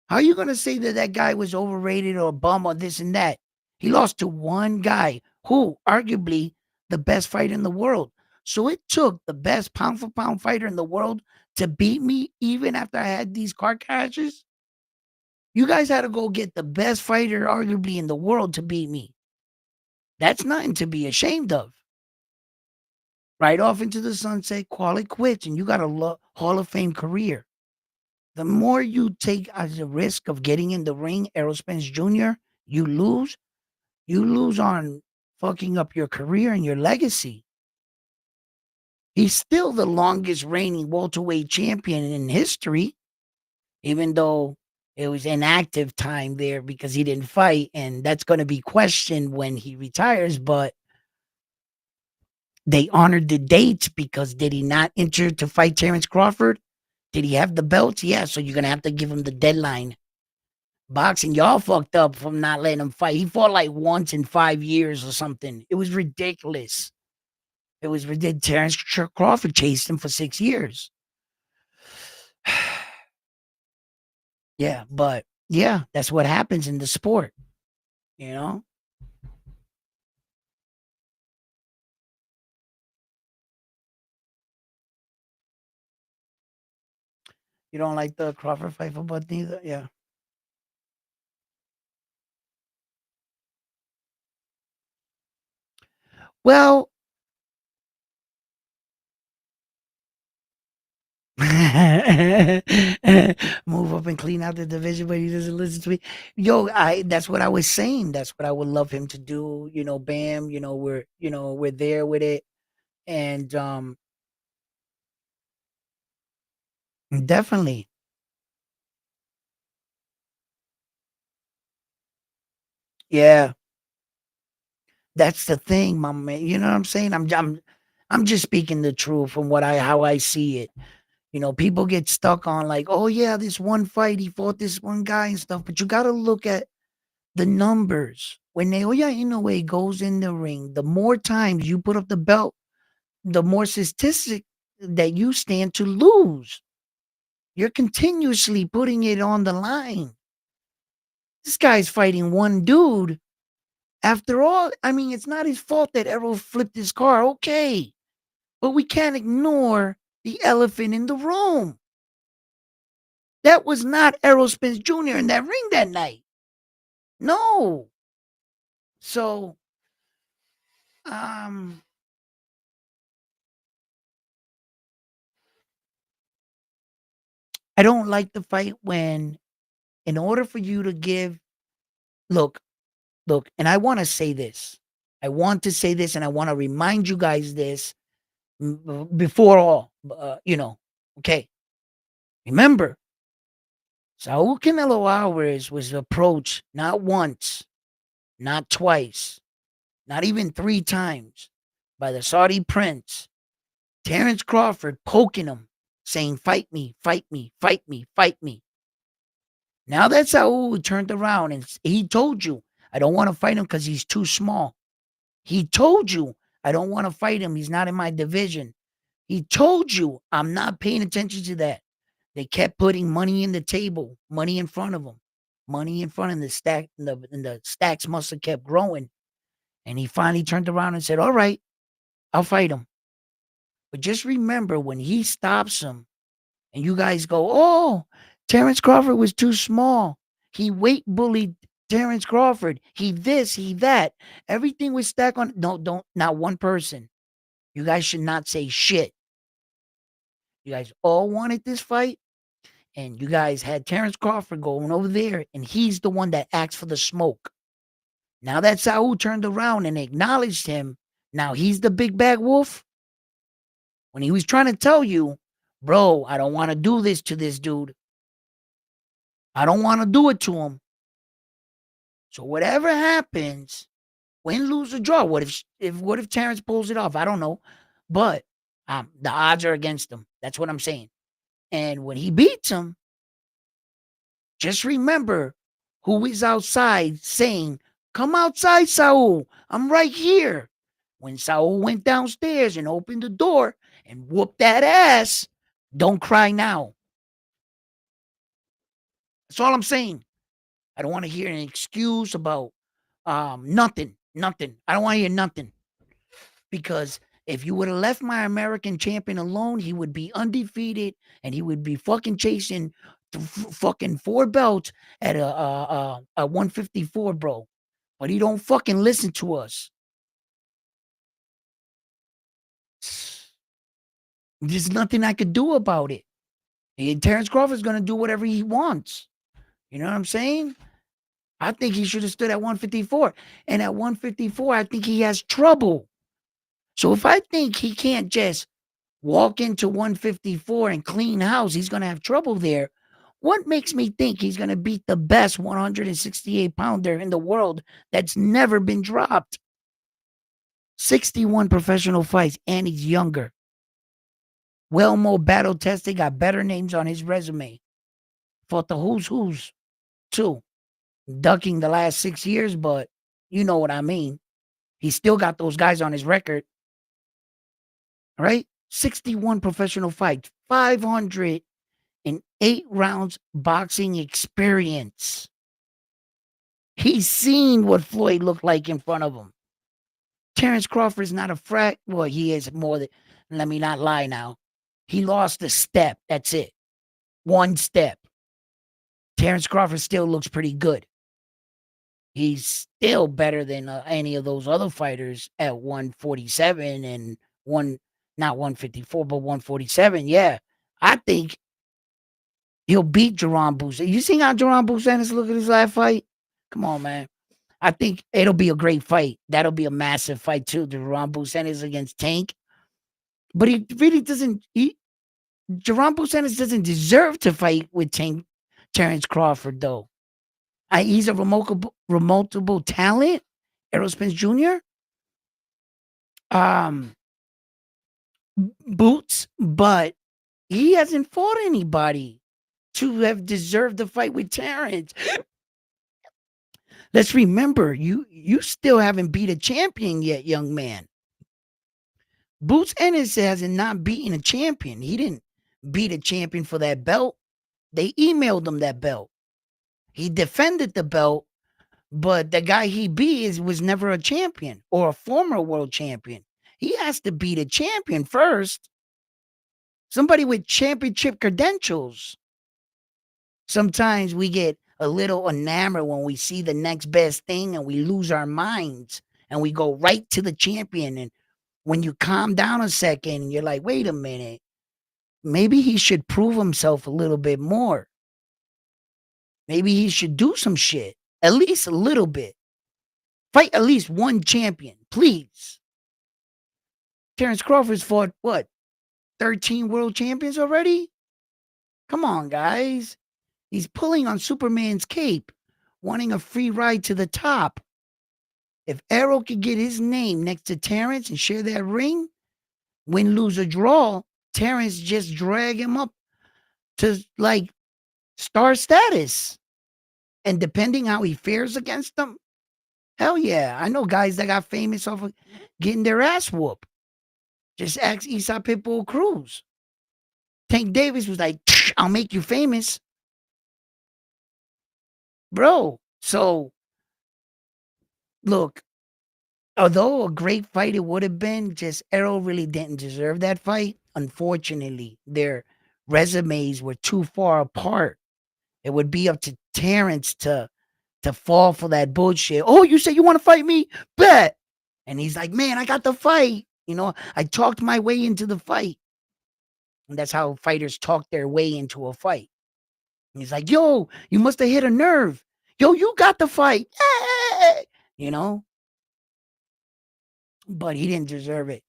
How are you going to say that that guy was overrated or a bum or this and that? He lost to one guy who, arguably, the best fighter in the world. So it took the best pound for pound fighter in the world to beat me, even after I had these car crashes. You guys had to go get the best fighter, arguably, in the world to beat me. That's nothing to be ashamed of. Right off into the sunset, call it quits, and you got a Hall of Fame career. The more you take as a risk of getting in the ring, Errol Spence Jr., you lose. You lose on fucking up your career and your legacy. He's still the longest reigning welterweight champion in history, even though it was inactive time there because he didn't fight, and that's going to be questioned when he retires. But they honored the dates because did he not enter to fight Terence Crawford? Did he have the belts? Yeah, so you're going to have to give him the deadline. Boxing, y'all fucked up from not letting him fight. He fought like once in 5 years or something. It was ridiculous. It was ridiculous. Terence Crawford chased him for 6 years. Yeah, but yeah, that's what happens in the sport, you know? You don't like the Crawford fight for Bud neither? Yeah. Well, move up and clean out the division, but he doesn't listen to me. Yo, I that's what I was saying. That's what I would love him to do. Bam, we're there with it. And definitely. Yeah. That's the thing, my man. You know what I'm saying? I'm just speaking the truth from how I see it. People get stuck on like, oh yeah, this one fight, he fought this one guy and stuff, but you gotta look at the numbers. When they, oh yeah, he goes in the ring, the more times you put up the belt, the more statistic that you stand to lose. You're continuously putting it on the line. This guy's fighting one dude. After all, I mean, it's not his fault that Errol flipped his car. Okay. But we can't ignore the elephant in the room. That was not Errol Spence Jr. in that ring that night. No. So, um, I don't like the fight when, in order for you to give, look, and I want to say this. I want to say this and I want to remind you guys this before all, Okay, remember, Saul Canelo Alvarez was approached not once, not twice, not even 3 times by the Saudi prince, Terence Crawford, poking him, saying, fight me, fight me, fight me, fight me. Now that Saul turned around and he told you, I don't want to fight him because he's too small. He told you, I don't want to fight him. He's not in my division. He told you, I'm not paying attention to that. They kept putting money in the table, money in front of him, money in front of the stack, and the stacks must have kept growing. And he finally turned around and said, all right, I'll fight him. But just remember when he stops him and you guys go, oh, Terence Crawford was too small. He weight bullied Terence Crawford. He this, he that. Everything was stacked on. No, don't, not one person. You guys should not say shit. You guys all wanted this fight, and you guys had Terence Crawford going over there, and he's the one that asked for the smoke. Now that Saul turned around and acknowledged him, now he's the big bad wolf. When he was trying to tell you, bro, I don't want to do this to this dude. I don't want to do it to him. So whatever happens, win, lose, or draw. What if Terence pulls it off? I don't know, but the odds are against him. That's what I'm saying. And when he beats him, just remember who is outside saying, "Come outside, Saul. I'm right here." When Saul went downstairs and opened the door and whooped that ass, don't cry now. That's all I'm saying. I don't want to hear an excuse about nothing. Nothing. I don't want to hear nothing. Because if you would have left my American champion alone, he would be undefeated and he would be fucking chasing fucking 4 belts at a 154, bro. But he don't fucking listen to us. There's nothing I could do about it. And Terence Crawford's gonna do whatever he wants. You know what I'm saying? I think he should have stood at 154. And at 154, I think he has trouble. So if I think he can't just walk into 154 and clean house, he's going to have trouble there. What makes me think he's going to beat the best 168 pounder in the world that's never been dropped? 61 professional fights, and he's younger. Well more battle tested, got better names on his resume. Fought the who's too. Ducking the last 6 years, but you know what I mean. He still got those guys on his record. Right? 61 professional fights, 508 rounds boxing experience. He's seen what Floyd looked like in front of him. Terence Crawford is not a frat. Well, he is more than, let me not lie now. He lost a step. That's it. One step. Terence Crawford still looks pretty good. He's still better than any of those other fighters at 147 and not 154, but 147. Yeah. I think he'll beat Jerron Boussens. You seen how Jerron Boussens look at his last fight? Come on, man. I think it'll be a great fight. That'll be a massive fight too. Jerron Boussens against Tank. But he really doesn't. Jerron Boussens doesn't deserve to fight with Terence Crawford, though. He's a remarkable talent. Errol Spence Jr. Boots, but he hasn't fought anybody to have deserved the fight with Terence. Let's remember, you still haven't beat a champion yet, young man. Boots Ennis has not beaten a champion. He didn't beat a champion for that belt. They emailed him that belt. He defended the belt, but the guy he beat was never a champion or a former world champion. He has to beat a champion first. Somebody with championship credentials. Sometimes we get a little enamored when we see the next best thing and we lose our minds and we go right to the champion. And when you calm down a second, you're like, wait a minute, maybe he should prove himself a little bit more. Maybe he should do some shit, at least a little bit. Fight at least one champion, please. Terence Crawford's fought what? 13 world champions already? Come on, guys. He's pulling on Superman's cape, wanting a free ride to the top. If Arrow could get his name next to Terence and share that ring, win, lose, or draw, Terence just drag him up to like star status. And depending how he fares against them, hell yeah. I know guys that got famous off of getting their ass whooped. Just ask Esau Pitbull Cruz. Tank Davis was like, I'll make you famous. Bro. So look, although a great fight it would have been, just Errol really didn't deserve that fight. Unfortunately, their resumes were too far apart. It would be up to Terrence to fall for that bullshit. Oh, you say you want to fight me? Bet. And he's like, man, I got the fight. You know, I talked my way into the fight. And that's how fighters talk their way into a fight. And he's like, yo, you must have hit a nerve. Yo, you got the fight. You know, but he didn't deserve it.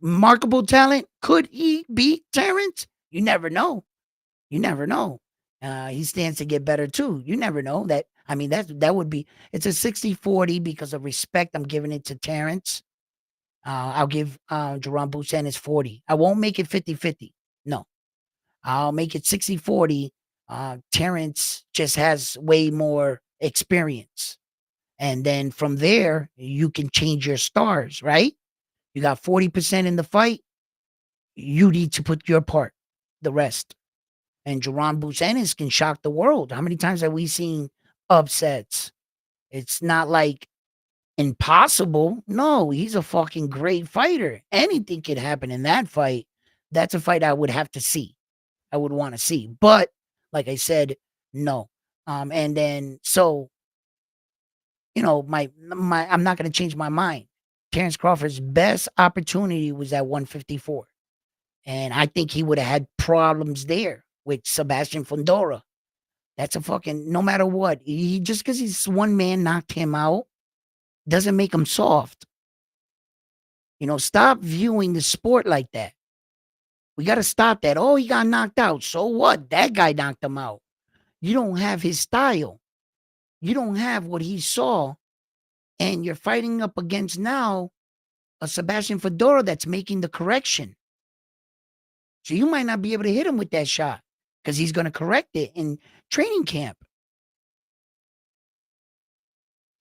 Remarkable talent. Could he beat Terrence? You never know. You never know. He stands to get better too. You never know that. I mean, that would be, it's a 60-40 because of respect. I'm giving it to Terrence. I'll give Jerome Busen his 40. I won't make it 50-50. No. I'll make it 60-40. Terrence just has way more experience. And then from there, you can change your stars, right? You got 40% in the fight. You need to put your part, the rest. And Jerron Busenis can shock the world. How many times have we seen upsets? It's not like impossible. No, he's a fucking great fighter. Anything could happen in that fight. That's a fight I would have to see. I would want to see. But like I said, no. And then so, you know, my I'm not gonna change my mind. Terence Crawford's best opportunity was at 154. And I think he would have had problems there with Sebastian Fundora. That's a fucking no matter what. He just because he's one man knocked him out doesn't make him soft. You know, stop viewing the sport like that. We got to stop that. Oh, he got knocked out. So what? That guy knocked him out. You don't have his style. You don't have what he saw. And you're fighting up against now a Sebastian Fedora that's making the correction. So you might not be able to hit him with that shot because he's going to correct it in training camp.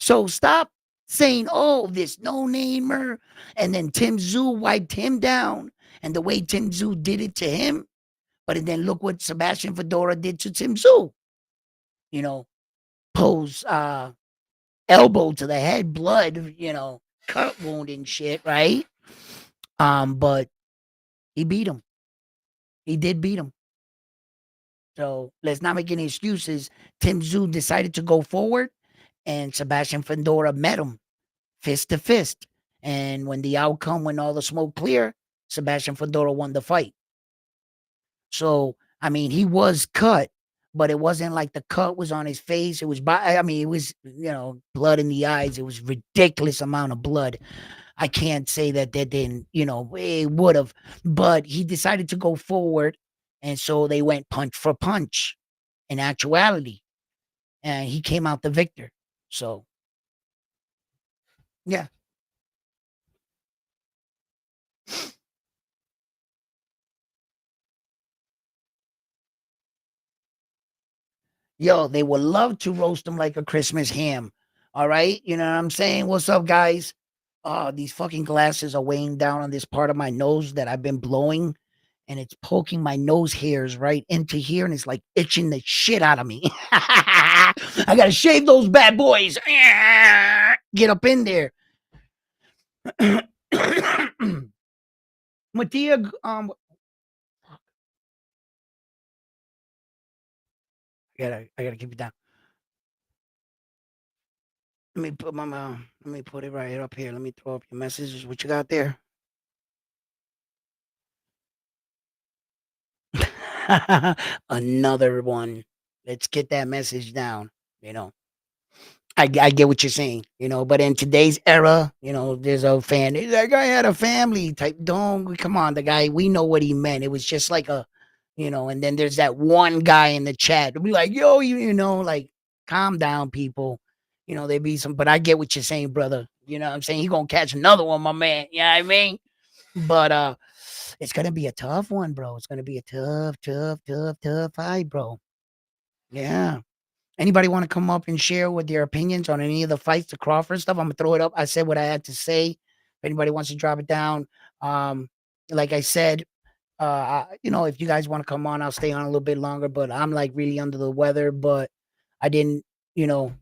So stop saying, oh, this no-namer, and then Tim Tszyu wiped him down, and the way Tim Tszyu did it to him, but then look what Sebastian Fedora did to Tim Tszyu. You know, pose elbow to the head, blood, you know, cut wound and shit, right? But he beat him. He did beat him. So let's not make any excuses. Tim Tszyu decided to go forward, and Sebastian Fedora met him fist to fist. And when the outcome, when all the smoke clear, Sebastian Fedora won the fight. So, I mean, he was cut, but it wasn't like the cut was on his face. It was, I mean, it was, you know, blood in the eyes. It was ridiculous amount of blood. I can't say that they didn't, you know, it would have, but he decided to go forward. And so they went punch for punch in actuality. And he came out the victor. So, yeah. Yo, they would love to roast them like a Christmas ham. All right. You know what I'm saying? What's up, guys? These fucking glasses are weighing down on this part of my nose that I've been blowing, and it's poking my nose hairs right into here, and it's like itching the shit out of me. I gotta shave those bad boys. Get up in there. Matias, I gotta keep it down. Let me put it right up here. Let me throw up your messages. What you got there? Another one. Let's get that message down, you know. I get what you're saying, but in today's era, there's a fan. That guy had a family type. Don't come on, the guy. We know what he meant. It was just like and then there's that one guy in the chat. Be like, yo, like calm down, people. There be some, but I get what you're saying, brother. You know what I'm saying? He gonna catch another one, my man. You know what I mean? But it's gonna be a tough one, bro. It's gonna be a tough, tough, tough, tough fight, bro. Yeah. Anybody want to come up and share with their opinions on any of the fights, the Crawford stuff? I'm gonna throw it up. I said what I had to say. If anybody wants to drop it down, um, like I said, if you guys want to come on, I'll stay on a little bit longer. But I'm like really under the weather. But I didn't, you know,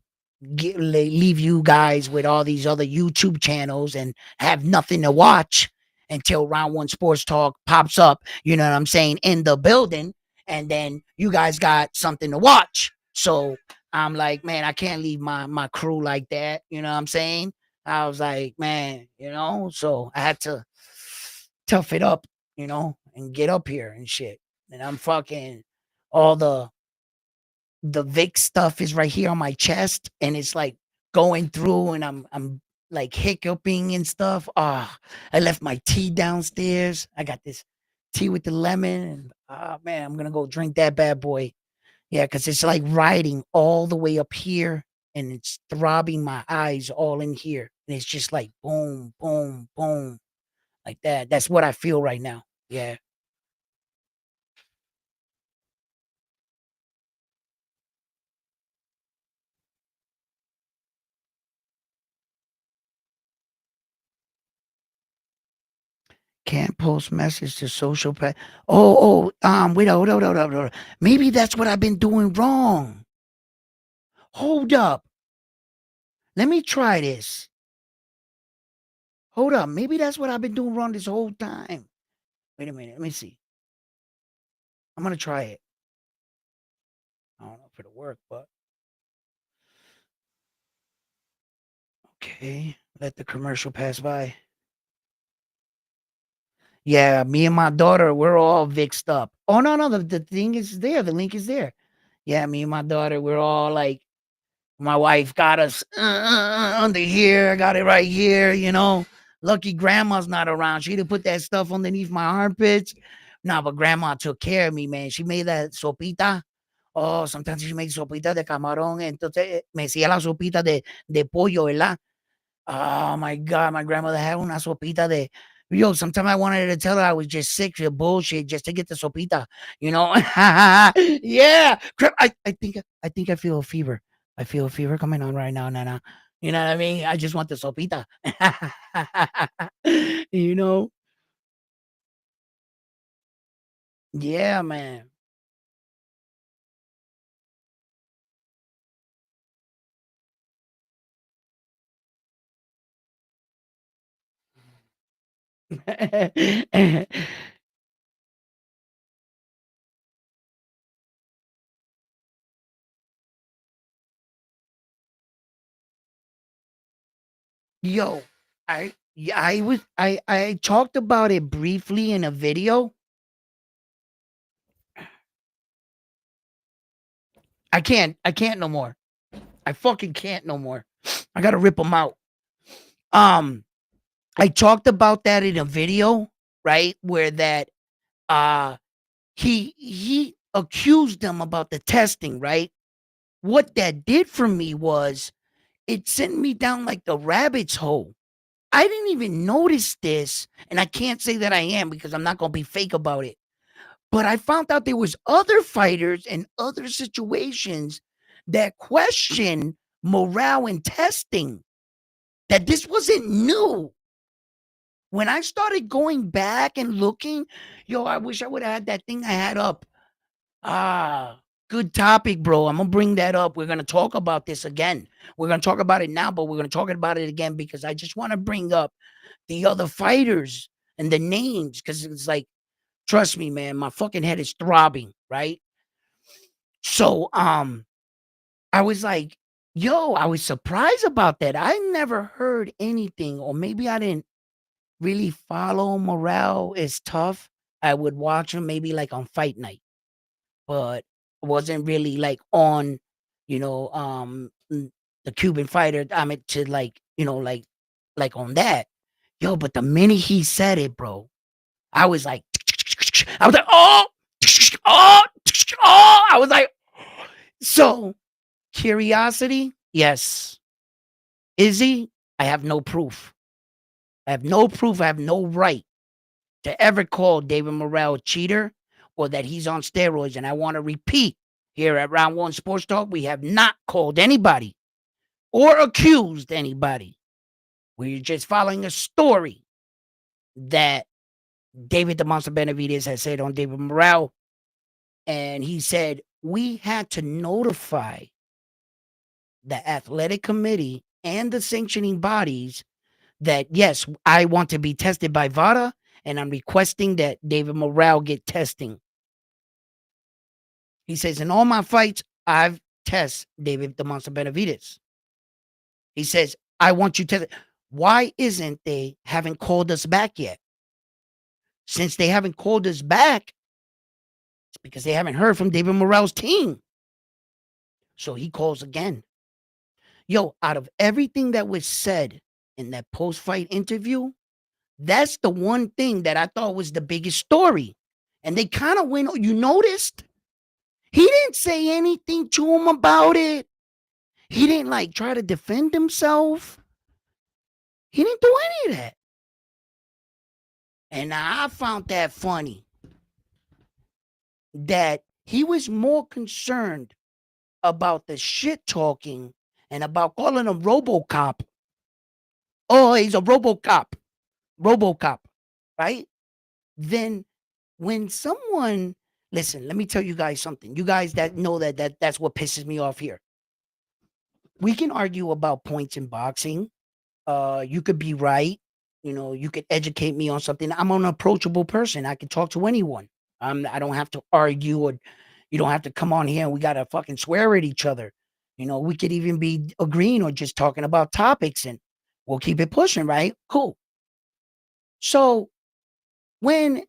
leave you guys with all these other YouTube channels and have nothing to watch until Round One Sports Talk pops up. You know what I'm saying, in the building, and then you guys got something to watch. So I'm like, man, I can't leave my crew like that. You know what I'm saying? I was like, man, so I had to tough it up, and get up here and shit. And I'm fucking all the Vic stuff is right here on my chest, and it's like going through, and I'm like hiccuping and stuff. I left my tea downstairs. I got this tea with the lemon, and man, I'm gonna go drink that bad boy. Yeah, because it's like riding all the way up here, and it's throbbing my eyes all in here, and it's just like boom, boom, boom, like that. That's what I feel right now. Yeah. Can't post message to social wait, hold. Maybe that's what I've been doing wrong. Hold up. Let me try this. Hold up. Maybe that's what I've been doing wrong this whole time. Wait a minute. Let me see. I'm gonna try it. I don't know if it'll work, but okay. Let the commercial pass by. Yeah, me and my daughter, we're all vixed up. Oh no, the thing is there. The link is there. Yeah, me and my daughter, we're all like, my wife got us under here, got it right here, Lucky grandma's not around. She'd have put that stuff underneath my armpits. No, but grandma took care of me, man. She made that sopita. Oh, sometimes she makes sopita de camarón. Entonces, me hacía la sopita de pollo, ¿verdad? Oh my God, my grandmother had una sopita de. Yo, sometimes I wanted to tell her I was just sick for bullshit just to get the sopita, yeah, I think I feel a fever. I feel a fever coming on right now, Nana. You know what I mean? I just want the sopita. you know? Yeah, man. Yo, I talked about it briefly in a video. I can't no more. I fucking can't no more. I gotta rip them out. Um, I talked about that in a video, right? Where that uh he accused them about the testing, right? What that did for me was it sent me down like the rabbit's hole. I didn't even notice this, and I can't say that I am because I'm not gonna be fake about it. But I found out there was other fighters and other situations that question morale and testing. That this wasn't new. When I started going back and looking, yo, I wish I would have had that thing I had up. Ah, good topic, bro. I'm gonna bring that up. We're gonna talk about this again. We're gonna talk about it now, but we're gonna talk about it again because I just want to bring up the other fighters and the names because it's like, trust me, man, my fucking head is throbbing, right? So, I was like, yo, I was surprised about that. I never heard anything, or maybe I didn't really follow Morale is tough. I would watch him maybe like on fight night, but wasn't really like on, the Cuban fighter. I mean, to like on that. Yo, but the minute he said it, bro, I was like, oh, oh, oh. I was like, so curiosity, yes. Is he? I have no proof. I have no proof. I have no right to ever call David Morrell a cheater or that he's on steroids. And I want to repeat here at Round One Sports Talk, we have not called anybody or accused anybody. We're just following a story that David the Monster Benavidez has said on David Morrell. And he said, we had to notify the athletic committee and the sanctioning bodies that, yes, I want to be tested by VADA, and I'm requesting that David Morrell get testing. He says, in all my fights, I've tested David the Monster Benavidez. He says, I want you to. Why isn't they haven't called us back yet? Since they haven't called us back, it's because they haven't heard from David Morrell's team. So he calls again. Yo, out of everything that was said in that post-fight interview, that's the one thing that I thought was the biggest story. And they kind of went, you noticed? He didn't say anything to him about it. He didn't like try to defend himself. He didn't do any of that. And I found that funny. That he was more concerned about the shit talking and about calling him RoboCop. Oh, he's a RoboCop. RoboCop, right? Then when someone, listen, let me tell you guys something. You guys that know that's what pisses me off here. We can argue about points in boxing. You could be right. You know, you could educate me on something. I'm an approachable person. I can talk to anyone. I don't have to argue, or you don't have to come on here and we gotta fucking swear at each other. You know, we could even be agreeing or just talking about topics and we'll keep it pushing, right? Cool. So when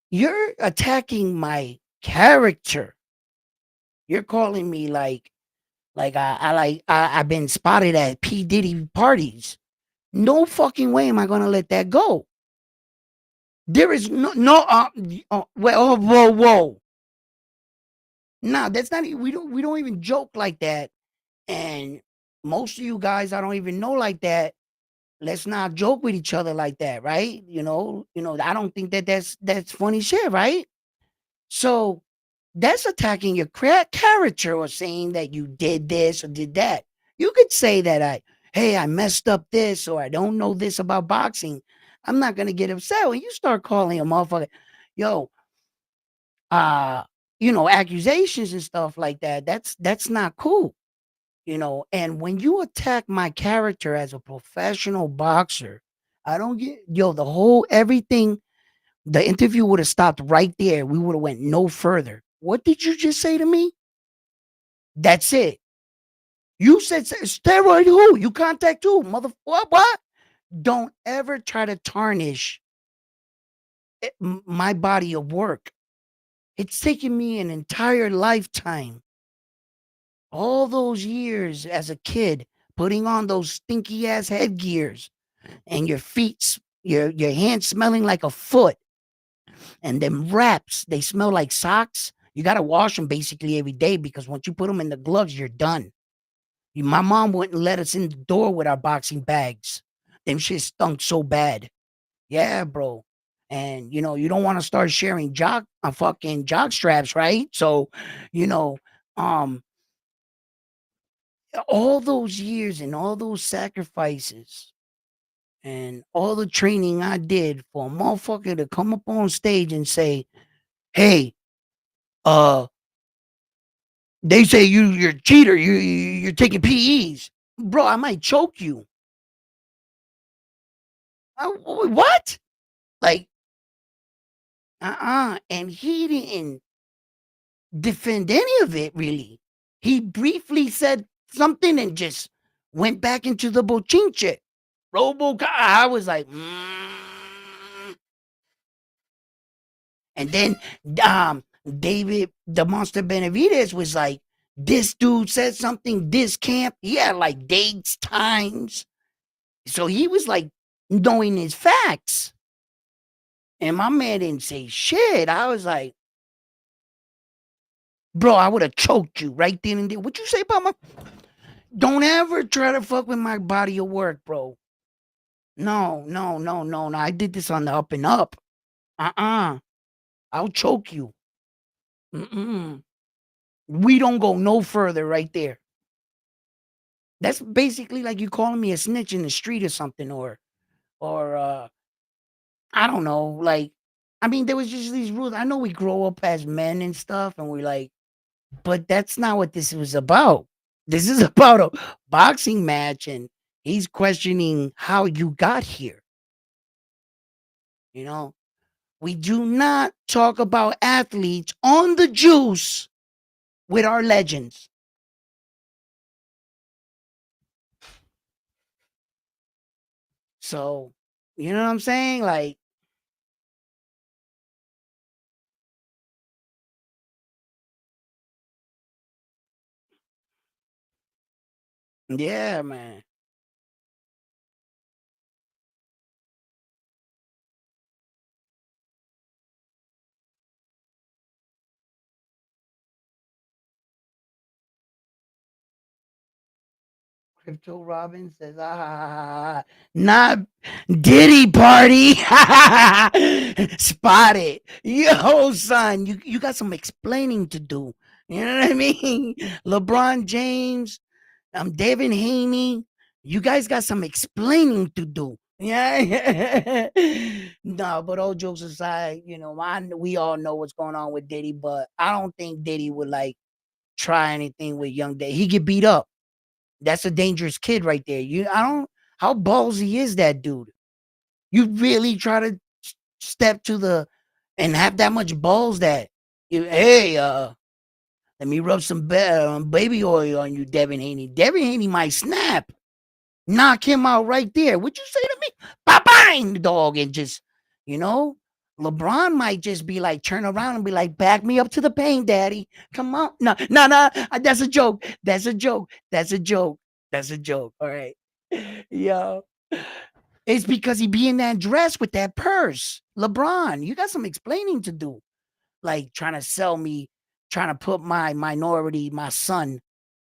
you're attacking my character, you're calling me I've been spotted at P. Diddy parties. No fucking way am I gonna let that go. There is whoa. Nah, that's not. We don't even joke like that. And most of you guys, I don't even know like that. Let's not joke with each other like that, right? I don't think that's funny shit, right? So that's attacking your character or saying that you did this or did that. You could say that I messed up this or I don't know this about boxing. I'm not gonna get upset when you start calling a motherfucker, yo, accusations and stuff like that. That's not cool. And when you attack my character as a professional boxer, I don't get the whole everything. The interview would have stopped right there. We would have went no further. What did you just say to me? That's it. You said steroid who? You contact who? What? Don't ever try to tarnish my body of work. It's taken me an entire lifetime. All those years as a kid, putting on those stinky ass headgears and your feet, your hands smelling like a foot. And them wraps, they smell like socks. You got to wash them basically every day because once you put them in the gloves, you're done. My mom wouldn't let us in the door with our boxing bags. Them shit stunk so bad. Yeah, bro. And you don't want to start sharing fucking jog straps, right? So, you know, um, all those years and all those sacrifices and all the training I did for a motherfucker to come up on stage and say, "Hey, uh, they say you're a cheater. You're taking PEs, bro. I might choke you." What? Like, and he didn't defend any of it, really. He briefly said something and just went back into the bochinche. I was like, And then David, the Monster Benavidez, was like, This dude said something, this camp. He had like dates, times. So he was like knowing his facts. And my man didn't say shit. I was like, bro, I would have choked you right then and there. What you say about my. Don't ever try to fuck with my body of work, bro. No, no, no, no, no. I did this on the up and up. Uh-uh. I'll choke you. Mm-mm. We don't go no further right there. That's basically like you calling me a snitch in the street or something, or I don't know, like I mean, there was just these rules. I know we grow up as men and stuff, and we're like, but that's not what this was about. This is about a boxing match, and he's questioning how you got here. You know, we do not talk about athletes on the juice with our legends. So, you know what I'm saying? Like, yeah, man. Crypto Robin says, ah, not Diddy party. Spotted. Yo, son, you got some explaining to do. You know what I mean? LeBron James, Devin Haney. You guys got some explaining to do. Yeah. No, but all jokes aside, we all know what's going on with Diddy, but I don't think Diddy would like try anything with young Diddy. He get beat up. That's a dangerous kid right there. I don't. How ballsy is that dude? You really try to step to the and have that much balls that hey, let me rub some baby oil on you, Devin Haney. Devin Haney might snap, knock him out right there. Would you say to me, bye bye, dog, and just you know. LeBron might just be like, turn around and be like, back me up to the paint, daddy. Come on. No, no, no. That's a joke. That's a joke. That's a joke. That's a joke. All right. Yo. It's because he be in that dress with that purse. LeBron, you got some explaining to do. Like trying to sell me, trying to put my minority, my son,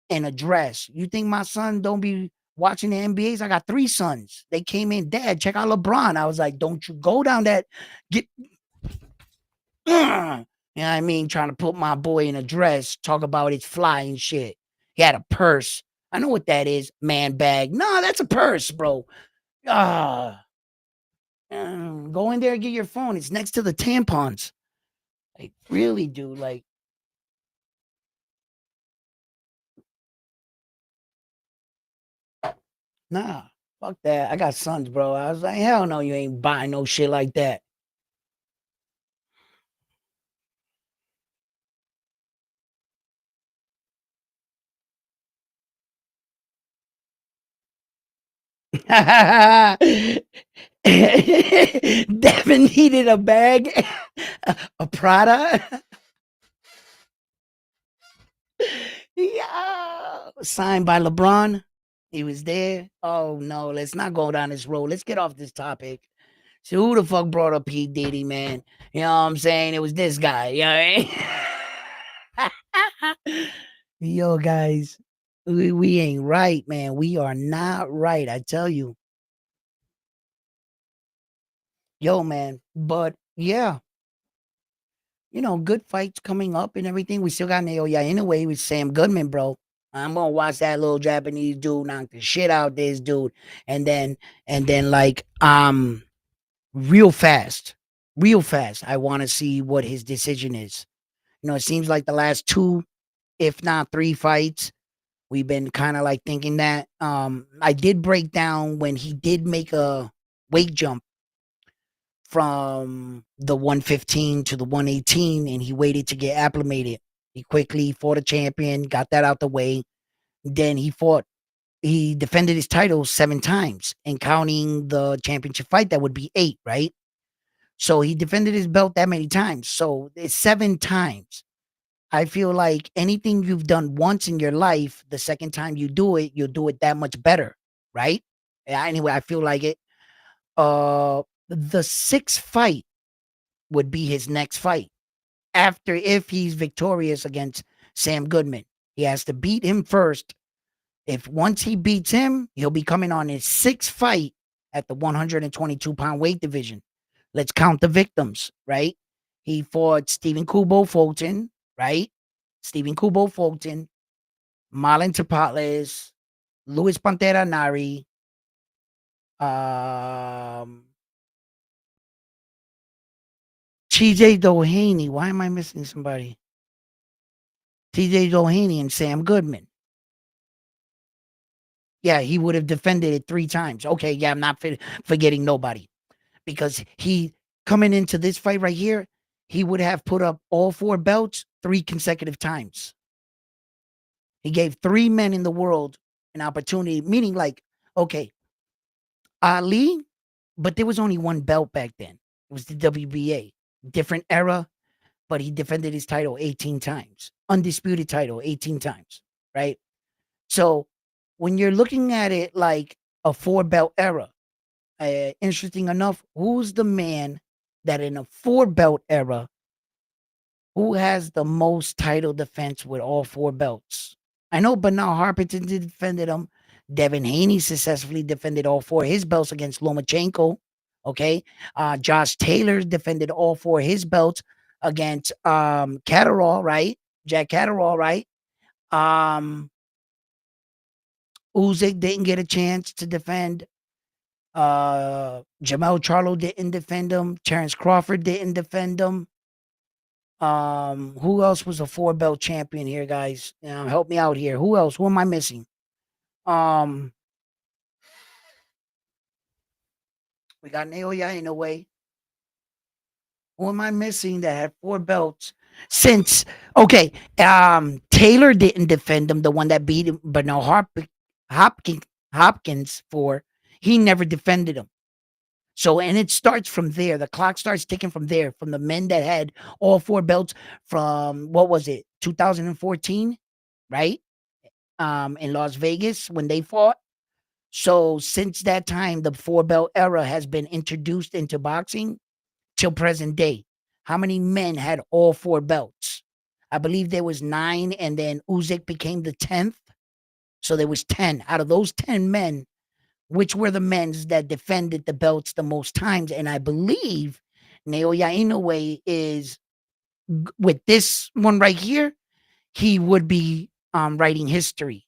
in a dress. You think my son don't be watching the NBAs? I got 3 sons. They came in, Dad, check out LeBron. I was like, don't you go down that get you know what I mean? Trying to put my boy in a dress, talk about it's flying shit. He had a purse. I know what that is, man bag. No, that's a purse, bro. Ah, go in there and get your phone. It's next to the tampons. Like, really, dude. Like, nah, fuck that. I got sons, bro. I was like, hell no, you ain't buying no shit like that. Devin needed a bag, a Prada. Yeah, signed by LeBron. He was there. Oh no, let's not go down this road. Let's get off this topic. So who the fuck brought up P. Diddy, man? You know what I'm saying? It was this guy. You know what I mean? Yo, guys, we ain't right, man. We are not right. I tell you. Yo, man. But yeah, good fights coming up and everything. We still got Naoya anyway with Sam Goodman, bro. I'm gonna watch that little Japanese dude knock the shit out this dude, and then like real fast, real fast. I want to see what his decision is. It seems like the last 2, if not 3 fights, we've been kind of like thinking that. I did break down when he did make a weight jump from the 115 to the 118, and he waited to get acclimated. He quickly fought a champion, got that out the way. Then he defended his title 7 times, and counting the championship fight, that would be 8, right? So he defended his belt that many times. So it's 7 times. I feel like anything you've done once in your life, the second time you do it, you'll do it that much better, right? Yeah, anyway, I feel like it. The sixth fight would be his next fight after if he's victorious against Sam Goodman. He has to beat him first. If once he beats him, he'll be coming on his sixth fight at the 122-pound weight division. Let's count the victims, right? He fought Stephen Kubo Fulton, right? Stephen Kubo Fulton, Marlon Tapales, Luis Pantera Nari, um, TJ Doheny. Why am I missing somebody? TJ Doheny and Sam Goodman. Yeah, he would have defended it 3 times. Okay, yeah, I'm not forgetting nobody because he coming into this fight right here, he would have put up all 4 belts 3 consecutive times. He gave 3 men in the world an opportunity, meaning like, okay, Ali, but there was only 1 belt back then. It was the WBA. Different era, but he defended his title 18 times. Undisputed title 18 times, right? So when you're looking at it like a 4 belt era, interesting enough, who's the man that in a 4 belt era, who has the most title defense with all 4 belts? I know Bernal Harpington defended them. Devin Haney successfully defended all 4 of his belts against Lomachenko. Okay. Josh Taylor defended all 4 of his belts against Catterall, right? Jack Catterall, right? Um Usyk didn't get a chance to defend. Jamel Charlo didn't defend him. Terence Crawford didn't defend him. Who else was a 4 belt champion here, guys? Help me out here. Who else? Who am I missing? Um, we got Naoya in a way. Who am I missing that had 4 belts? Since okay, Taylor didn't defend him, the one that beat him, but no Hopkins Hopkins for he never defended him. So, and it starts from there. The clock starts ticking from there, from the men that had all 4 belts from what was it, 2014, right? In Las Vegas when they fought. So, since that time, the 4 belt era has been introduced into boxing till present day. How many men had all 4 belts? I believe there was 9, and then Usyk became the 10th. So there was 10. Out of those 10 men, which were the men that defended the belts the most times? And I believe Naoya Inoue is with this one right here, he would be writing history.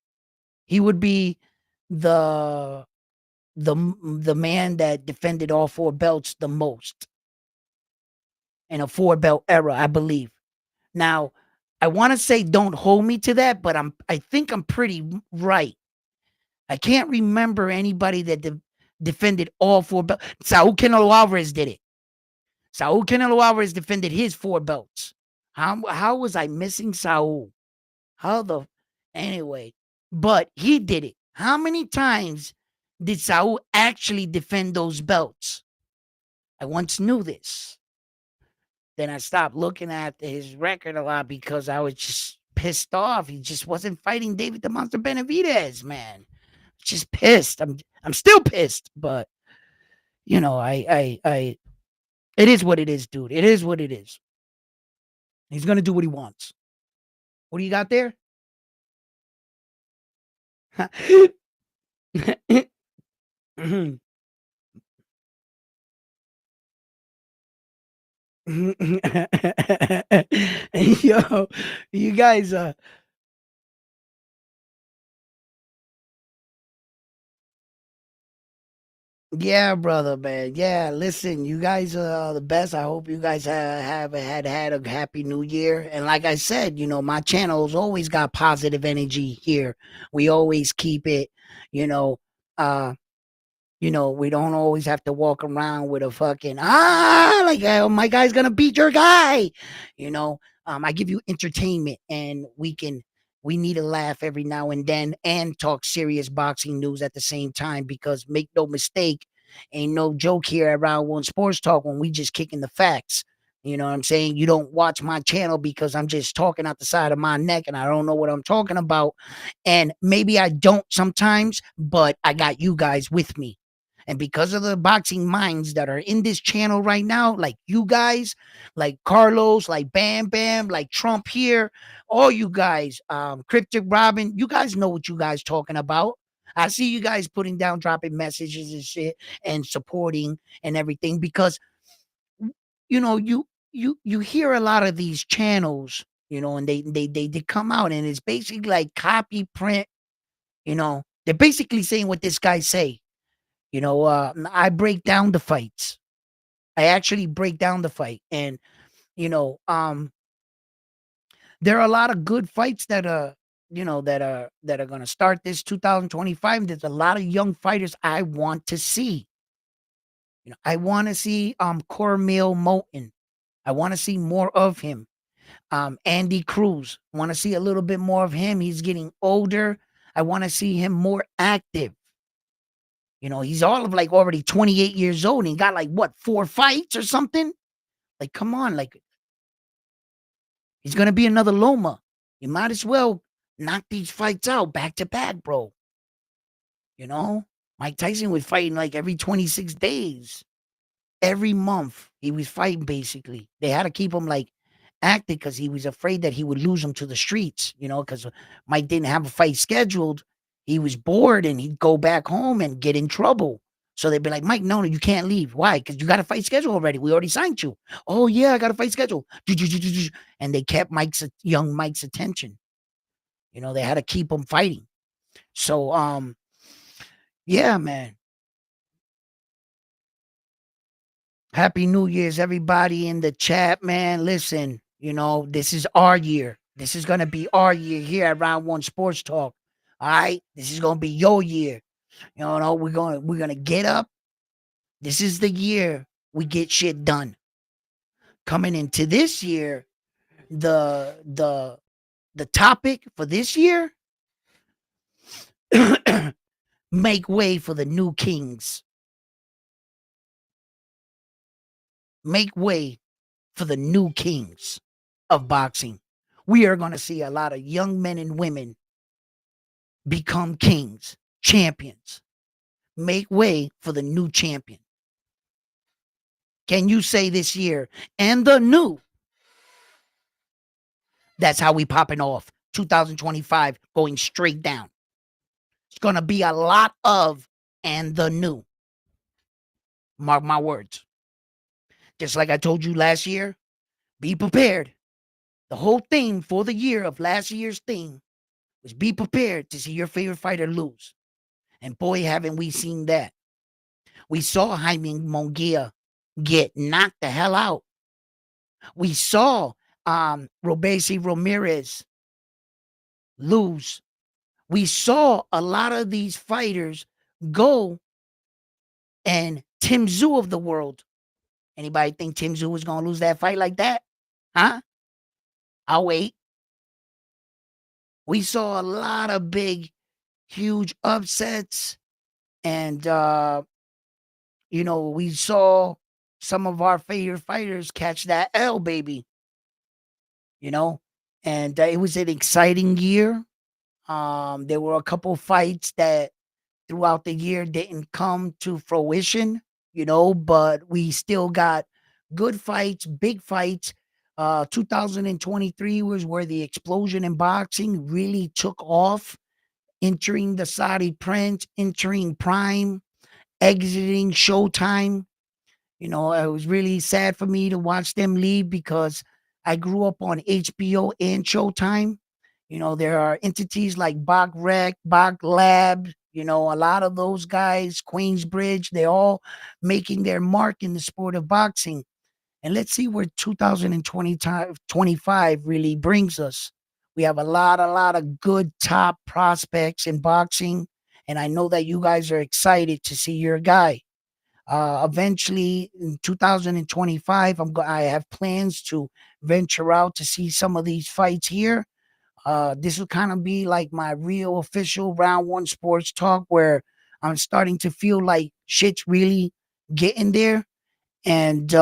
He would be the the man that defended all 4 belts the most in a 4 belt era, I believe. Now, I want to say don't hold me to that, but I think I'm pretty right. I can't remember anybody that defended all 4 belts. Saul Canelo Alvarez did it. Saul Canelo Alvarez defended his 4 belts. How was I missing Saul? How the anyway? But he did it. How many times did Saul actually defend those belts? I once knew this. Then I stopped looking at his record a lot because I was just pissed off. He just wasn't fighting David the Monster Benavidez, man. Just pissed. I'm still pissed, but you know, I it is what it is, dude. It is what it is. He's gonna do what he wants. What do you got there? Yo, you guys, yeah, brother, man. Yeah, listen, you guys are the best. I hope you guys have had a happy new year. And like I said, my channel's always got positive energy here. We always keep it, you know, uh, we don't always have to walk around with a fucking like oh, my guy's gonna beat your guy. I give you entertainment, and we need a laugh every now and then, and talk serious boxing news at the same time. Because make no mistake, ain't no joke here at Round One Sports Talk when we just kicking the facts. You know what I'm saying? You don't watch my channel because I'm just talking out the side of my neck and I don't know what I'm talking about. And maybe I don't sometimes, but I got you guys with me. And because of the boxing minds that are in this channel right now, like you guys, like Carlos, like Bam Bam, like Trump here, all you guys, Cryptic Robin, you guys know what you guys talking about. I see you guys putting down, dropping messages and shit and supporting and everything because you hear a lot of these channels, and they come out and it's basically like copy print, they're basically saying what this guy say. I break down the fights. I actually break down the fight. And you know, um there are a lot of good fights that are going to start this 2025. There's a lot of young fighters I want to see. I want to see Cormel Moten. I want to see more of him. Andy Cruz, want to see a little bit more of him. He's getting older. I want to see him more active. He's all of like already 28 years old and he got like what, 4 fights or something? Like, come on, like he's gonna be another Loma. You might as well knock these fights out back to back, bro. You know? Mike Tyson was fighting like every 26 days. Every month he was fighting basically. They had to keep him like active because he was afraid that he would lose him to the streets, because Mike didn't have a fight scheduled. He was bored and he'd go back home and get in trouble. So they'd be like, Mike, no, you can't leave. Why? Because you got a fight schedule already. We already signed you. Oh, yeah, I got a fight schedule. And they kept young Mike's attention. They had to keep him fighting. So, yeah, man. Happy New Year's, everybody in the chat, man. Listen, this is our year. This is gonna be our year here at Round One Sports Talk. All right, this is gonna be your year. We're gonna get up. This is the year we get shit done. Coming into this year, the topic for this year, make way for the new kings. Make way for the new kings of boxing. We are going to see a lot of young men and women become kings, champions. Make way for the new champion. Can you say this year and the new? That's how we popping off 2025 going straight down. It's going to be a lot of and the new. Mark my words. Just like I told you last year, be prepared. The whole theme for the year of last year's theme was be prepared to see your favorite fighter lose. And boy, haven't we seen that. We saw Jaime Munguia get knocked the hell out. We saw Robesi Ramirez lose. We saw a lot of these fighters go, and Tim Tszyu of the world. Anybody think Tim Tszyu was going to lose that fight like that? Huh? I'll wait. We saw a lot of big, huge upsets. And, we saw some of our favorite fighters catch that L, baby. And it was an exciting year. There were a couple fights that throughout the year didn't come to fruition, but we still got good fights, big fights. 2023 was where the explosion in boxing really took off, entering the Saudi Prince, entering Prime, exiting Showtime. It was really sad for me to watch them leave because I grew up on HBO and Showtime. There are entities like Bach Rec, Bach Lab, a lot of those guys, Queensbridge, they're all making their mark in the sport of boxing. And let's see where 2025 really brings us. We have a lot of good top prospects in boxing. And I know that you guys are excited to see your guy. Eventually in 2025, I have plans to venture out to see some of these fights here. This will kind of be like my real official Round One Sports Talk where I'm starting to feel like shit's really getting there. And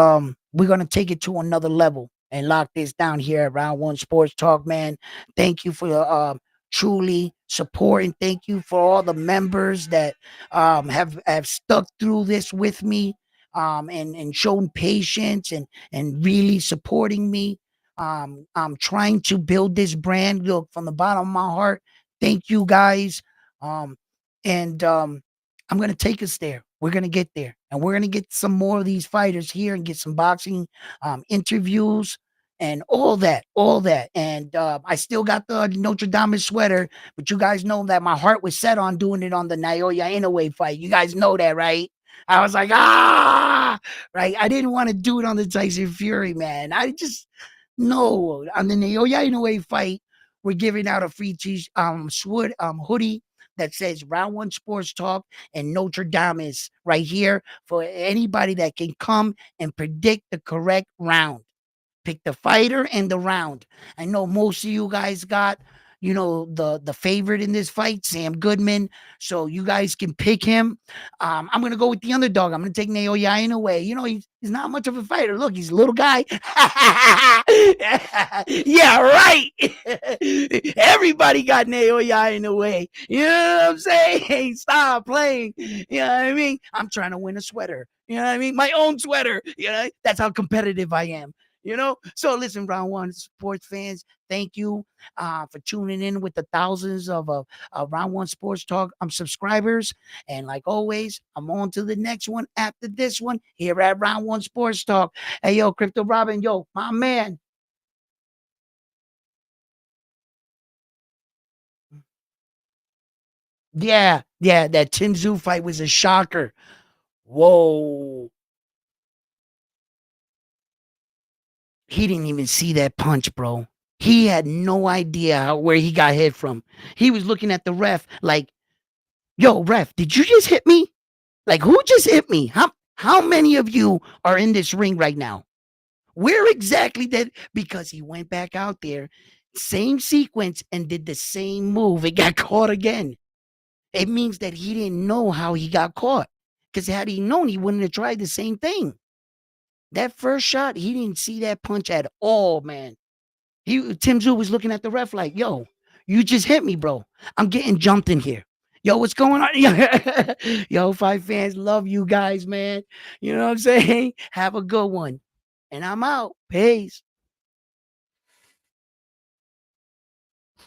we're gonna take it to another level and lock this down here at Round One Sports Talk, man. Thank you for truly supporting. Thank you for all the members that have stuck through this with me, and shown patience and really supporting me. I'm trying to build this brand. Look, from the bottom of my heart, thank you guys. Um, and I'm gonna take us there. We're gonna get there, and we're gonna get some more of these fighters here and get some boxing interviews and all that, all that. And I still got the Notre Dame sweater, but you guys know that my heart was set on doing it on the Naoya Inoue fight. You guys know that, right? I was like, right. I didn't want to do it on the Tyson Fury, man. I just no on the Naoya Inoue fight. We're giving out a free hoodie that says Round One Sports Talk, and Notre Dame is right here for anybody that can come and predict the correct round. Pick the fighter and the round. I know most of you guys got, the favorite in this fight, Sam Goodman. So you guys can pick him. I'm gonna go with the underdog. I'm gonna take Naoya away. He's not much of a fighter. Look, he's a little guy. Yeah, right. Everybody got Naoya in the way. You know what I'm saying? Stop playing. You know what I mean? I'm trying to win a sweater. You know what I mean? My own sweater. That's how competitive I am. So listen, Round One sports fans, thank you for tuning in with the thousands of Round One Sports Talk subscribers. And like always, I'm on to the next one after this one here at Round One Sports Talk. Hey, yo, Crypto Robin, yo, my man. Yeah, that Tim Zoo fight was a shocker. Whoa. He didn't even see that punch, bro. He had no idea where he got hit from. He was looking at the ref like, yo, ref, did you just hit me? Like, who just hit me? How many of you are in this ring right now? Where exactly did, because he went back out there, same sequence, and did the same move. It got caught again. It means that he didn't know how he got caught. Because had he known, he wouldn't have tried the same thing. That first shot, he didn't see that punch at all, man. Tim Zoo was looking at the ref like, yo, you just hit me, bro. I'm getting jumped in here. Yo, what's going on? Yo, fight fans, love you guys, man. You know what I'm saying? Have a good one. And I'm out. Peace.